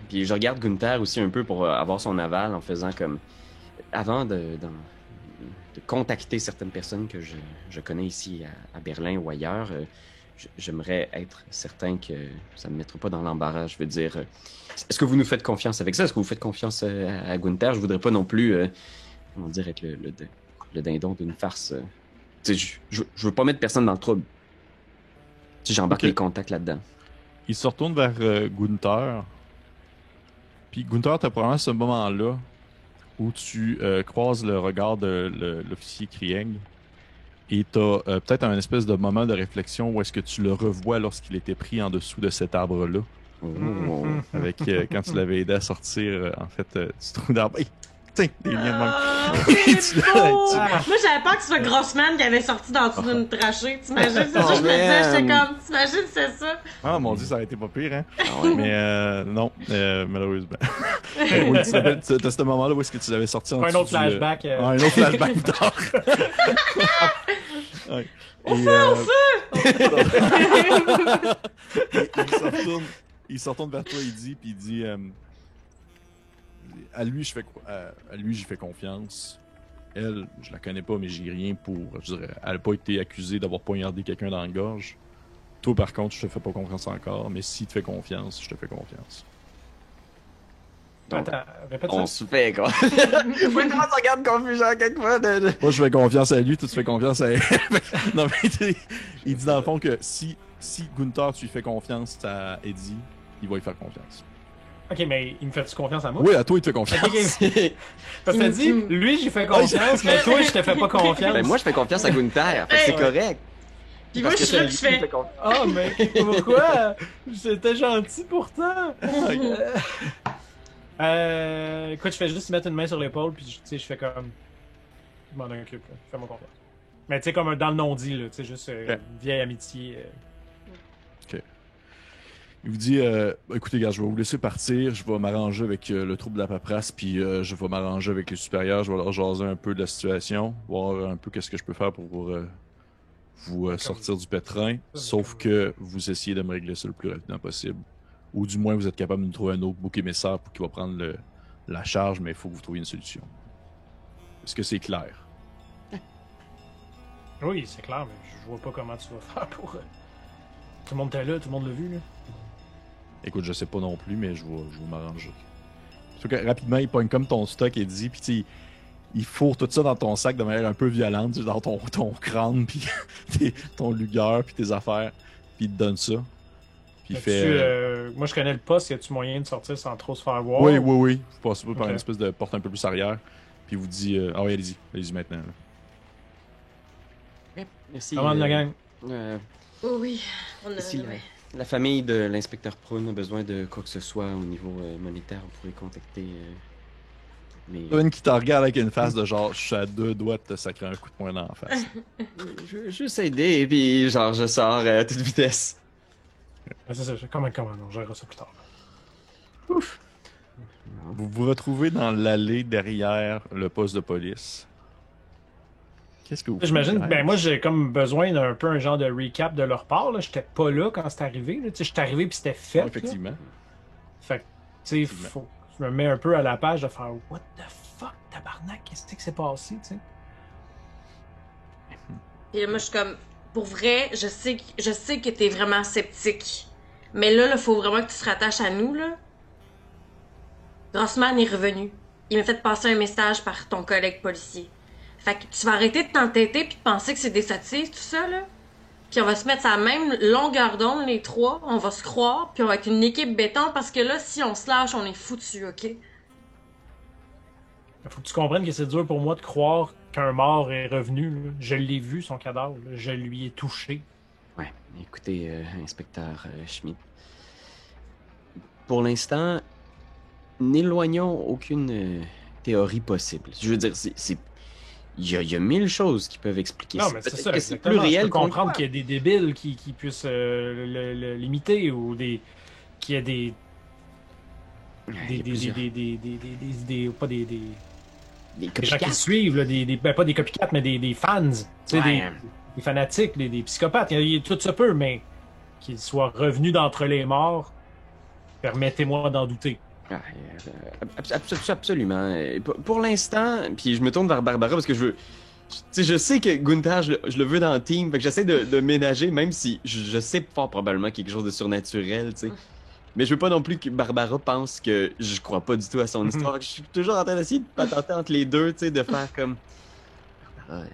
Puis je regarde Gunther aussi un peu pour avoir son aval en faisant comme... Avant de contacter certaines personnes que je connais ici à Berlin ou ailleurs, j'aimerais être certain que ça ne me mettra pas dans l'embarras. Je veux dire, est-ce que vous nous faites confiance avec ça? Est-ce que vous faites confiance à Gunther? Je voudrais pas non plus, comment dire, être le dindon d'une farce. Tu sais, je veux pas mettre personne dans le trouble. Si j'embarque les contacts là-dedans. Il se retourne vers Gunther. Puis Gunther, t'as probablement ce moment-là où tu croises le regard de l'officier Krieg. Et t'as peut-être un espèce de moment de réflexion où est-ce que tu le revois lorsqu'il était pris en dessous de cet arbre-là. Oh. Avec quand tu l'avais aidé à sortir, en fait, du trou d'arbre. Hey, tiens, des liens de même. C'est beau! Moi, j'avais peur que ce soit Grossman qui avait sorti dans dessous d'une trachée. T'imagines? C'est ça que je me disais. J'étais comme, t'imagines, c'est ça? Ah, mon Dieu, ça aurait été pas pire, hein? Ah ouais. Mais non, malheureusement. Oui, t'as ce moment-là où est-ce que tu l'avais sorti en Un dessous autre flashback. un autre flashback plus tard. Ouais. Il se retourne vers toi, il dit à lui j'y fais confiance. Elle, je la connais pas, mais j'ai rien pour. Je dirais, elle n'a pas été accusée d'avoir poignardé quelqu'un dans la gorge. Toi, par contre, je te fais pas confiance encore, mais s'il te fait confiance, je te fais confiance. Donc, Attends, répète on ça. se fait, quoi. Moi, comment tu regardes confusion quelquefois Moi, je fais confiance à lui, toi, tu fais confiance à elle. Non, mais il dit dans le fond que si Gunther, tu lui fais confiance à Eddie, il va y faire confiance. Ok, mais il me fait-tu confiance à moi? Oui, à toi, il te fait confiance. Ok, ok. Parce que t'as dit, lui, j'y fais confiance, mais toi, je te fais pas confiance. Ben, moi, je fais confiance à Gunther. Fait que c'est correct. Puis moi, je suis là, puis je fais. Ah, mais pourquoi? C'était gentil pourtant! Écoute, je fais juste mettre une main sur l'épaule, puis tu sais, je fais comme. Je m'en occupe, là. Fais-moi confiance. Mais tu sais, comme dans le non-dit, là, tu sais, juste une vieille amitié. Ok. Il vous dit écoutez, gars, je vais vous laisser partir, je vais m'arranger avec le trouble de la paperasse, puis je vais m'arranger avec les supérieurs, je vais leur jaser un peu de la situation, voir un peu qu'est-ce que je peux faire pour vous sortir du pétrin, sauf que vous essayez de me régler ça le plus rapidement possible. Ou du moins, vous êtes capable de me trouver un autre bouc émissaire pour qu'il va prendre la charge, mais il faut que vous trouviez une solution. Est-ce que c'est clair? Oui, c'est clair, mais je vois pas comment tu vas faire pour. Tout le monde était là, tout le monde l'a vu, là. Écoute, je sais pas non plus, mais je vais m'arranger. Sauf que rapidement, il pogne comme ton stock et dit, puis tu sais, il fourre tout ça dans ton sac de manière un peu violente, tu sais, dans ton crâne, puis ton lugueur, puis tes affaires, puis il te donne ça. Puis il fait. Moi, je connais le poste, y a-tu moyen de sortir sans trop se faire voir? Oui. Vous passez par une espèce de porte un peu plus arrière, puis il vous dit ah oui, allez-y maintenant. Là. Merci. Comment de la gang? Oh oui, on a. Si la famille de l'inspecteur Prune a besoin de quoi que ce soit au niveau monétaire, vous pourrez contacter les... Une qui te regarde avec une face de genre, je suis à 2 doigts de te sacrer un coup de poing dans la face. Je veux juste aider, et puis genre, je sors à toute vitesse. C'est ça, comment, on gérera ça plus tard. Ouf! Vous vous retrouvez dans l'allée derrière le poste de police. Qu'est-ce que vous faites? J'imagine, ben moi j'ai comme besoin d'un peu un genre de recap de leur part. Là. J'étais pas là quand c'est arrivé. Là. J'étais arrivé puis c'était fait. Ah, effectivement. Là. Fait que, tu sais, faut je me mets un peu à la page de faire What the fuck, tabarnak, qu'est-ce que c'est passé, tu sais? Puis là, moi, je suis comme, pour vrai, je sais que t'es vraiment sceptique. Mais là, faut vraiment que tu te rattaches à nous, là. Grossman est revenu. Il m'a fait passer un message par ton collègue policier. Fait que tu vas arrêter de t'entêter puis de penser que c'est des sottises, tout ça, là. Puis on va se mettre à la même longueur d'onde, les trois. On va se croire, puis on va être une équipe béton, parce que là, si on se lâche, on est foutu, OK? Faut que tu comprennes que c'est dur pour moi de croire qu'un mort est revenu. Là. Je l'ai vu, son cadavre. Là. Je lui ai touché. Ouais, écoutez, inspecteur Schmidt. Pour l'instant, n'éloignons aucune théorie possible. Je veux dire, il y a 1000 choses qui peuvent expliquer. Non, mais c'est ça. C'est plus réel. Je peux comprendre qu'il y a des débiles qui puissent l'imiter ou qu'il y a des gens qui suivent, là, pas des copycats, mais des fans, des fanatiques, des psychopathes. Tout ça peut, mais qu'ils soient revenus d'entre les morts, permettez-moi d'en douter. Absolument. Pour l'instant, puis je me tourne vers Barbara parce que je sais que Gunther, je le veux dans le team, fait que j'essaie de ménager, même si je sais fort probablement quelque chose de surnaturel, tu sais. Mais je veux pas non plus que Barbara pense que je crois pas du tout à son histoire. Je suis toujours en train d'essayer de patenter entre les deux, tu sais, de faire comme... Barbara,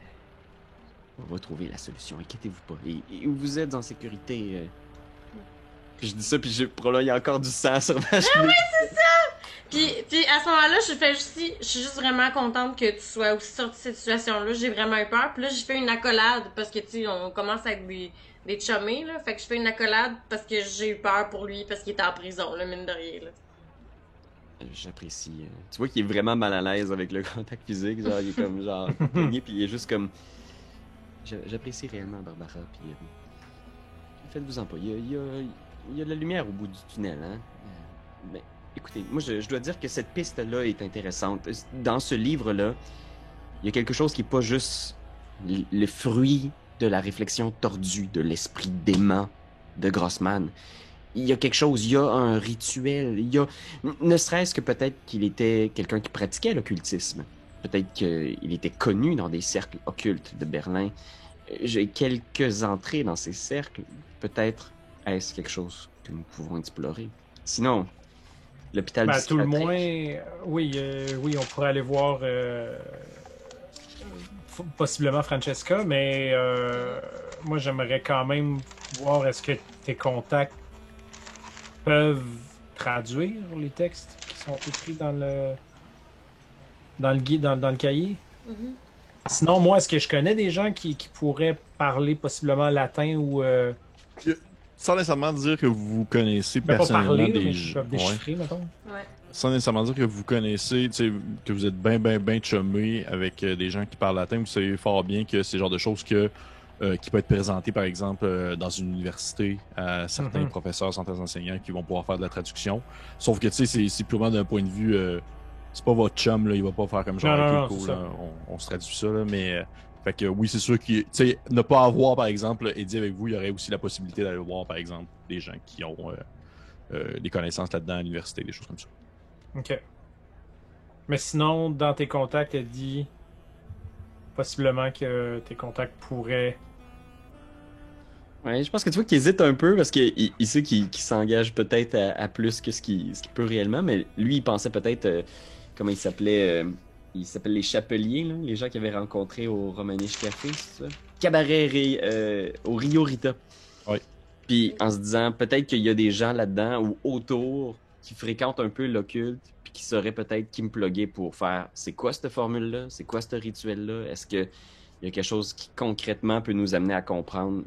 on va trouver la solution, inquiétez-vous pas. Et vous êtes en sécurité. Puis je dis ça, puis probablement il y a encore du sang sur ma chemise. Ah ouais, c'est ça! Puis à ce moment-là, je suis juste vraiment contente que tu sois aussi sorti de cette situation-là. J'ai vraiment eu peur. Puis là, j'ai fait une accolade parce que, tu sais, on commence à être des chummés, là. Fait que je fais une accolade parce que j'ai eu peur pour lui, parce qu'il était en prison, là, mine de rien, là. J'apprécie. Tu vois qu'il est vraiment mal à l'aise avec le contact physique. Genre, il est comme, genre, pogné, puis il est juste comme... J'apprécie réellement Barbara, puis... Faites-vous-en pas. Il y a de la lumière au bout du tunnel, hein. Mais écoutez, moi je dois dire que cette piste-là est intéressante. Dans ce livre-là, il y a quelque chose qui n'est pas juste le fruit de la réflexion tordue de l'esprit dément de Grossman. Il y a quelque chose, il y a un rituel, il y a... Ne serait-ce que peut-être qu'il était quelqu'un qui pratiquait l'occultisme. Peut-être qu'il était connu dans des cercles occultes de Berlin. J'ai quelques entrées dans ces cercles. Peut-être est-ce quelque chose que nous pouvons explorer. Sinon, l'hôpital à tout le psychiatrique... moins, oui, on pourrait aller voir possiblement Francesca, mais moi j'aimerais quand même voir est-ce que tes contacts peuvent traduire les textes qui sont écrits dans le guide, dans le cahier. Mm-hmm. Sinon, moi, est-ce que je connais des gens qui pourraient parler possiblement latin ou... Sans nécessairement dire que vous connaissez pas personnellement parler, mais des qui gens. peuvent déchiffrer, mettons? Ouais. Sans nécessairement dire que vous connaissez, tu sais, que vous êtes bien chummés avec des gens qui parlent latin, vous savez fort bien que c'est le genre de choses qui peut être présenté, par exemple, dans une université à certains professeurs, certains enseignants qui vont pouvoir faire de la traduction. Sauf que, tu sais, c'est purement d'un point de vue... c'est pas votre chum, là, il va pas faire comme genre, Non, ok, cool, c'est là, on se traduit ça, là, mais... fait que oui, c'est sûr que, tu sais, ne pas avoir, par exemple, Eddie avec vous, il y aurait aussi la possibilité d'aller voir, par exemple, des gens qui ont des connaissances là-dedans à l'université, des choses comme ça. OK. Mais sinon, dans tes contacts, elle dit possiblement que tes contacts pourraient... Ouais, je pense que tu vois qu'il hésite un peu parce qu'il sait qu'il s'engage peut-être à plus que ce qu'il peut réellement, mais lui, il pensait peut-être, comment il s'appelait les Chapeliers, là, les gens qu'il avait rencontrés au Romanish Café, c'est ça? Cabaret au Rio Rita. Oui. Puis en se disant, peut-être qu'il y a des gens là-dedans ou autour qui fréquentent un peu l'occulte, puis qui sauraient peut-être qui me pluguer pour faire, c'est quoi cette formule-là? C'est quoi ce rituel-là? Est-ce qu'il y a quelque chose qui concrètement peut nous amener à comprendre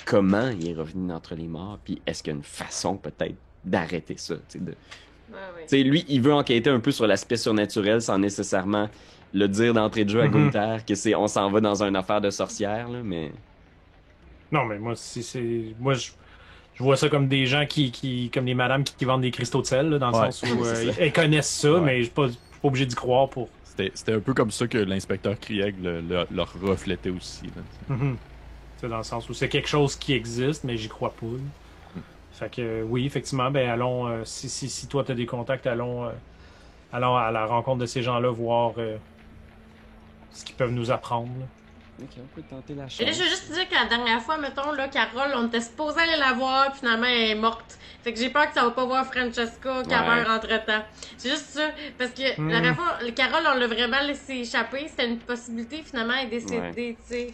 comment il est revenu d'entre les morts, puis est-ce qu'il y a une façon peut-être d'arrêter ça, tu sais, de... Ouais. Tu sais, lui, il veut enquêter un peu sur l'aspect surnaturel sans nécessairement le dire d'entrée de jeu à Gunther, que c'est on s'en va dans une affaire de sorcière, là, mais... Non, mais moi, moi, je vois ça comme des gens comme des madames qui vendent des cristaux de sel, là, dans le Ouais. sens où C'est ça. elles connaissent ça, Ouais. mais je suis pas obligé d'y croire pour... C'était un peu comme ça que l'inspecteur Krieg leur reflétait aussi. Là. C'est dans le sens où c'est quelque chose qui existe, mais j'y crois pas. Là. Fait que oui, effectivement, ben allons, si toi t'as des contacts, allons à la rencontre de ces gens-là, voir ce qu'ils peuvent nous apprendre. Là. Ok, on peut tenter la chance. Et là, je veux juste te dire que la dernière fois, mettons, là, Carole, on était supposé aller la voir, puis finalement, elle est morte. Fait que j'ai peur que ça va pas voir Francesca qui meurt entre-temps. C'est juste ça, parce que la dernière fois, Carole, on l'a vraiment laissé échapper. C'était une possibilité, finalement, elle est décédée, tu sais.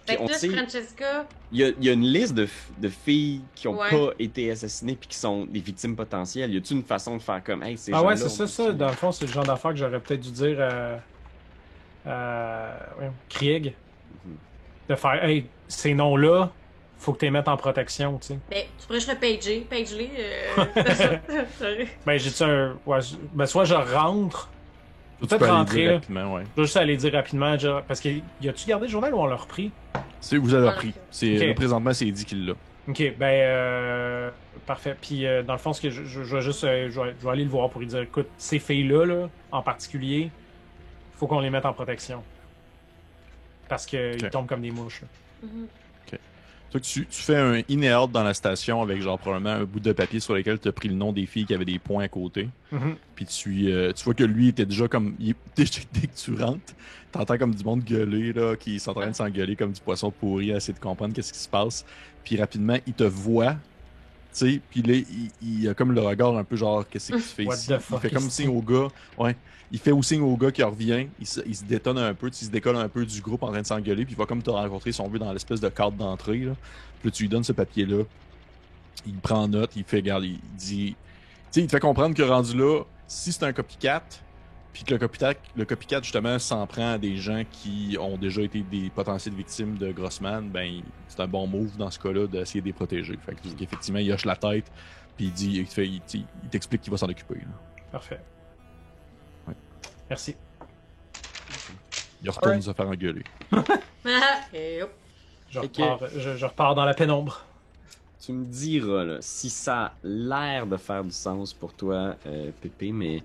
Fait que on là, sait- Francesca... Il y a une liste de filles qui ont Ouais. pas été assassinées puis qui sont des victimes potentielles. Y a-t-il une façon de faire comme, hey, ces Ah gens-là... ouais, c'est on ça, peut- ça. Dans le fond, c'est le genre d'affaire que j'aurais peut-être dû dire Krieg. De faire, hey, ces noms-là, faut que tu les mettes en protection, tu sais. Ben, tu pourrais juste le pager. Page-les. C'est ça. Ben, j'ai-tu un. Ouais, ben, soit je rentre. Tu Peut-être peux aller rentrer, dire là. rapidement, ouais. Je vais juste aller dire rapidement, genre, parce que y a-tu gardé le journal ou on l'a repris? Vous avez Ah, appris. Ok. Là, présentement, c'est Eddie qui l'a. Ok, ben, parfait. Puis, dans le fond, ce que je vais juste, je vais aller le voir pour lui dire, écoute, ces filles-là, là, en particulier, faut qu'on les mette en protection. Parce qu'ils Ok. tombent comme des mouches. Là. Toi, tu fais un in and out dans la station avec genre probablement un bout de papier sur lequel tu as pris le nom des filles qui avaient des points à côté. Puis tu vois que lui était déjà comme. Dès que tu rentres, t'entends comme du monde gueuler, là, qui sont en train de s'engueuler comme du poisson pourri, à essayer de comprendre qu'est-ce qui se passe. Puis rapidement, il te voit. Tu sais, puis là, il a comme le regard un peu genre, qu'est-ce qui se fait What ici? the Il fuck fait comme is signe au gars. Ouais. Il fait aussi signe au gars qui revient. Il se détonne un peu, il se décolle un peu du groupe en train de s'engueuler. Puis il va comme te rencontrer, si on veut, dans l'espèce de cadre d'entrée. Là. Puis là, tu lui donnes ce papier-là. Il prend note, il fait, regarde, il dit. Tu sais, il te fait comprendre que rendu là, si c'est un copycat, puis que le copycat justement s'en prend à des gens qui ont déjà été des potentielles victimes de Grossman, ben c'est un bon move dans ce cas-là d'essayer de les protéger. Fait que, effectivement, il hoche la tête, puis il t'explique qu'il va s'en occuper. Là. Parfait. Ouais. Merci. Il retourne Alright. se faire engueuler. Et hop. Je repars dans la pénombre. Tu me diras, là, si ça a l'air de faire du sens pour toi, Pépé, mais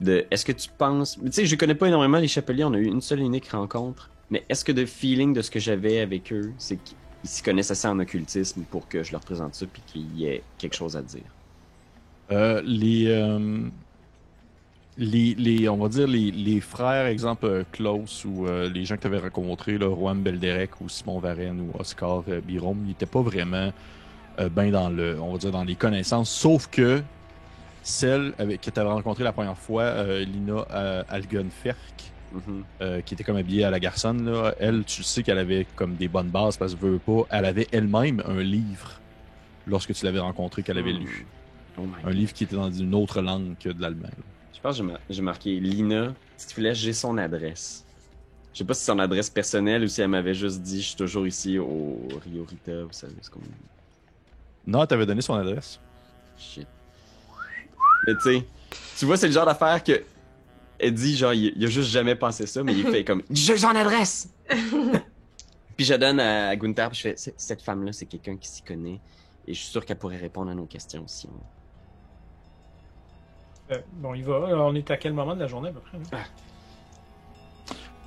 est-ce que tu penses... Tu sais, je connais pas énormément les Chapeliers, on a eu une seule et unique rencontre, mais est-ce que de feeling de ce que j'avais avec eux, c'est qu'ils s'y connaissent assez en occultisme pour que je leur présente ça puis qu'il y ait quelque chose à dire? On va dire les frères, exemple Klaus ou les gens que tu avais rencontrés, là, Juan Belderec ou Simon Varenne ou Oscar Birom, ils n'étaient pas vraiment bien on va dire dans les connaissances, sauf que celle que tu avais rencontrée la première fois, Lina Algenferk, qui était comme habillée à la garçonne, là, elle, tu sais qu'elle avait comme des bonnes bases parce que elle avait elle-même un livre lorsque tu l'avais rencontré qu'elle avait lu. Oh my Un livre qui était dans une autre langue que de l'allemand. Je pense que j'ai marqué Lina, petite flèche, j'ai son adresse. Je sais pas si c'est son adresse personnelle ou si elle m'avait juste dit je suis toujours ici au Rio Rita, vous savez ce qu'on dit. Non, elle t'avait donné son adresse. Shit. Mais tu sais, tu vois, c'est le genre d'affaire que elle dit, genre, il a juste jamais pensé ça, mais il fait comme j'ai son adresse! Puis je donne à Gunther, puis je fais cette femme-là, c'est quelqu'un qui s'y connaît, et je suis sûr qu'elle pourrait répondre à nos questions si on. Bon, il va. On est à quel moment de la journée à peu près? Là?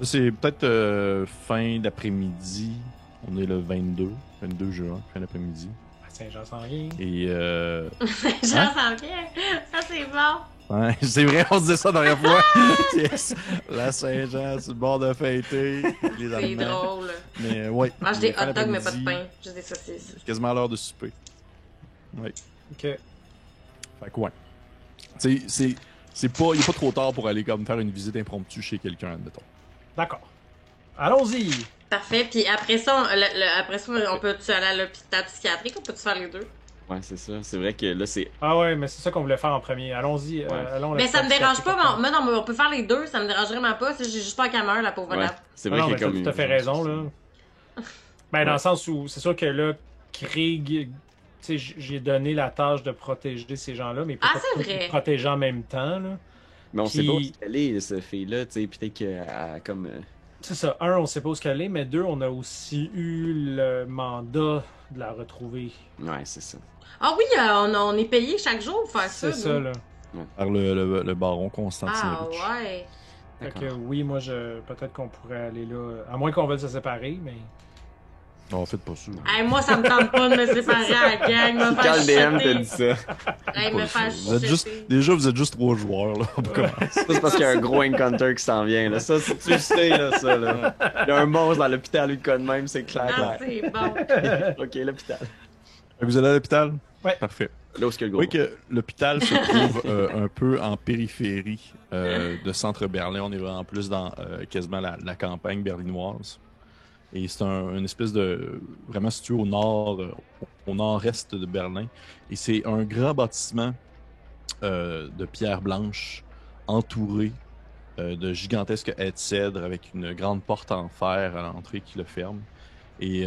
C'est peut-être fin d'après-midi. On est le 22 juin, fin d'après-midi. À Saint-Jean-sans-Rien. Et Jean s'en vient. Ça, c'est bon. ouais, c'est vrai, on se disait ça la dernière fois. Yes. La Saint-Jean, sur le bord de fêter. Les C'est Allemands. drôle. Mais ouais. Mange des fin hot dogs, mais pas de d'après-midi, pain. Juste des saucisses. Quasiment à l'heure de souper. Ouais. Ok. Fait que ouais. Tu sais, il est pas trop tard pour aller comme faire une visite impromptue chez quelqu'un, admettons. D'accord. Allons-y. Parfait. Puis après ça, on peut-tu aller à l'hôpital psychiatrique ou peut-tu faire les deux? Ouais, c'est ça. C'est vrai que là, c'est. Ah ouais, mais c'est ça qu'on voulait faire en premier. Allons-y. Ouais. Allons à Mais ça me l'hôpital dérange pas. psychiatrique. Moi, non, mais on peut faire les deux. Ça me dérange vraiment pas. J'ai juste pas qu'à meurt, la pauvre Ouais, madame. c'est Ah vrai non, qu'il y mais a t'as comme. tout à fait raison, là. Ben, dans le sens où c'est sûr que là, Krieg, tu sais, j'ai donné la tâche de protéger ces gens-là, mais il peut Ah, pas c'est tous vrai. les protéger en même temps, là. Mais on sait Puis- pas où elle est, cette fille-là, tu sais, peut-être qu'elle a comme. C'est ça. Un, on sait pas où ce qu'elle est, mais deux, on a aussi eu le mandat de la retrouver. Ouais, c'est ça. Ah oui, on est payé chaque jour pour faire ça. C'est ça, nous. là. Par le baron Ah Constantinovitch. ouais. Fait D'accord. que oui, moi, peut-être qu'on pourrait aller là. À moins qu'on veuille se séparer, mais. Non, faites pas ça. Hey, moi, ça me tente pas de me séparer à la gang. Me Quand faire le DM t'a chuchoter. dit ça. Hey, me faire Vous êtes juste, chuchoter. déjà, vous êtes juste 3 joueurs, là. pour commencer. Ça, c'est parce qu'il y a un gros encounter qui s'en vient, là. Ça, tu le sais, là, ça, là. Il y a un monstre dans l'hôpital, lui, de quoi de même, c'est clair, Ah, clair. c'est bon. Ok, l'hôpital. Fait que vous allez à l'hôpital? Ouais. Parfait. Là où est-ce que le gros. Oui, que l'hôpital se trouve un peu en périphérie de centre Berlin. On est vraiment plus dans quasiment la campagne berlinoise. Et c'est une espèce de... vraiment situé au nord-est de Berlin. Et c'est un grand bâtiment de pierre blanche entouré de gigantesques haies de cèdre avec une grande porte en fer à l'entrée qui le ferme. Et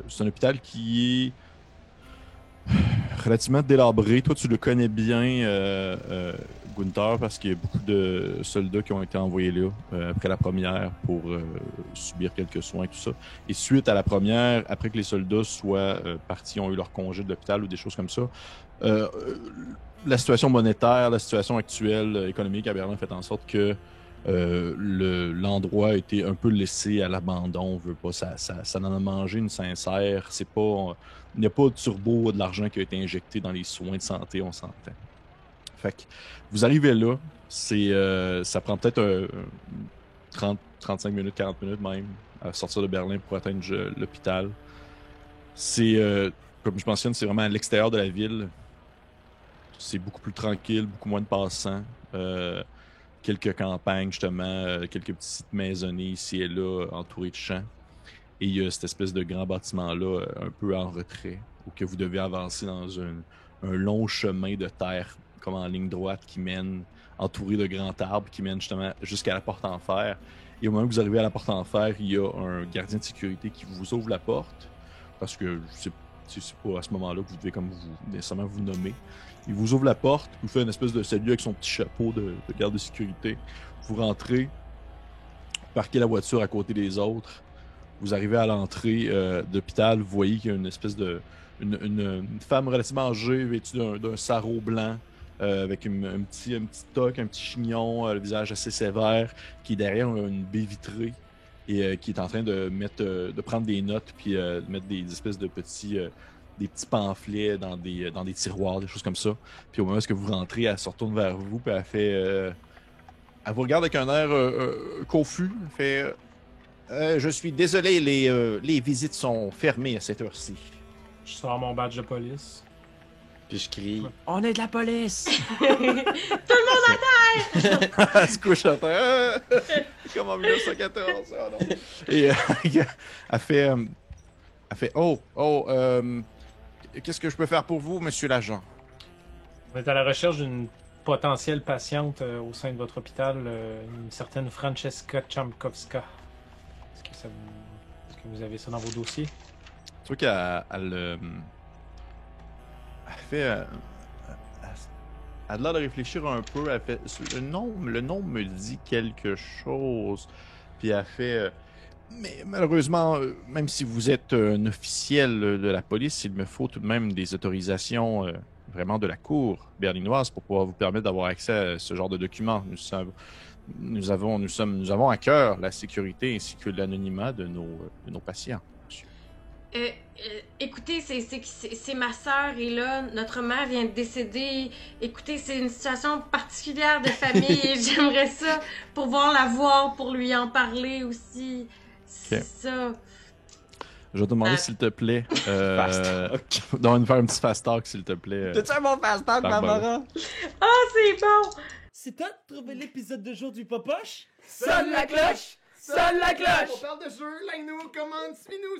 c'est un hôpital qui est relativement délabré. Toi, tu le connais bien, Gunther, parce qu'il y a beaucoup de soldats qui ont été envoyés là après la première pour subir quelques soins et tout ça. Et suite à la première, après que les soldats soient partis, ont eu leur congé de l'hôpital ou des choses comme ça, la situation monétaire, la situation actuelle économique à Berlin fait en sorte que l'endroit a été un peu laissé à l'abandon. On veut pas, ça en a mangé une sincère. C'est pas, il n'y a pas de turbo de l'argent qui a été injecté dans les soins de santé, on s'entend. Fait que vous arrivez là, ça prend peut-être 35 minutes, 40 minutes même à sortir de Berlin pour atteindre l'hôpital. C'est, comme je mentionne, c'est vraiment à l'extérieur de la ville. C'est beaucoup plus tranquille, beaucoup moins de passants. Quelques campagnes, justement, quelques petits sites maisonnés ici et là, entourés de champs. Et il y a cette espèce de grand bâtiment-là, un peu en retrait, où que vous devez avancer dans un long chemin de terre, comme en ligne droite, qui mène, entouré de grands arbres, qui mène justement jusqu'à la porte en fer. Et au moment où vous arrivez à la porte en fer, il y a un gardien de sécurité qui vous ouvre la porte, parce que c'est pas à ce moment-là que vous devez comme nécessairement vous nommer. Il vous ouvre la porte, vous fait une espèce de salut avec son petit chapeau de garde de sécurité. Vous rentrez, parquez la voiture à côté des autres. Vous arrivez à l'entrée d'hôpital, vous voyez qu'il y a une espèce de... Une femme relativement âgée, vêtue d'un sarrau blanc, avec un petit toc, un petit chignon, le visage assez sévère, qui est derrière une baie vitrée et qui est en train de prendre des notes puis de mettre des espèces de des petits pamphlets dans des tiroirs, des choses comme ça. Puis au moment où vous rentrez, elle se retourne vers vous, puis elle fait... elle vous regarde avec un air confus. Elle fait... je suis désolé, les visites sont fermées à cette heure-ci. Je sors mon badge de police. Puis je crie on est de la police! Elle se couche à terre. Comme en 1914. Oh non. Et elle fait... qu'est-ce que je peux faire pour vous, monsieur l'agent? On est à la recherche d'une potentielle patiente au sein de votre hôpital, une certaine Francesca Chamkowska. Est-ce que vous avez ça dans vos dossiers? Tu vois qu'elle elle fait. Elle a l'air de réfléchir un peu. Elle fait. Le nom me dit quelque chose. Puis elle fait. Mais malheureusement, même si vous êtes un officiel de la police, il me faut tout de même des autorisations vraiment de la cour berlinoise pour pouvoir vous permettre d'avoir accès à ce genre de documents. Nous avons à cœur la sécurité ainsi que l'anonymat de nos patients, monsieur. Écoutez, c'est ma sœur et là, notre mère vient de décéder. Écoutez, c'est une situation particulière de famille et j'aimerais ça pouvoir la voir pour lui en parler aussi. C'est ça. Je vais te demander, s'il te plaît, de faire un petit fast talk, s'il te plaît. T'as-tu un bon fast talk, Barbara? Ah, c'est bon! C'est toi de trouver l'épisode de jour du Popoche? Sonne la cloche! Sonne la cloche! On parle de jeu, like-nous, commande, suis-nous,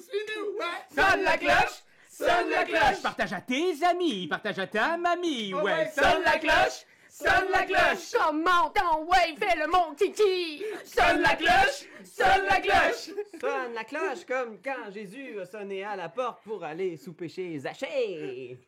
ouais! Sonne la cloche! Sonne la cloche! Partage à tes amis, partage à ta mamie, ouais! Sonne la cloche! Sonne la cloche! Comment ton ouais, fais le mon kiki! Sonne la cloche! Sonne la cloche! Sonne la cloche comme quand Jésus a sonné à la porte pour aller souper chez Zachée.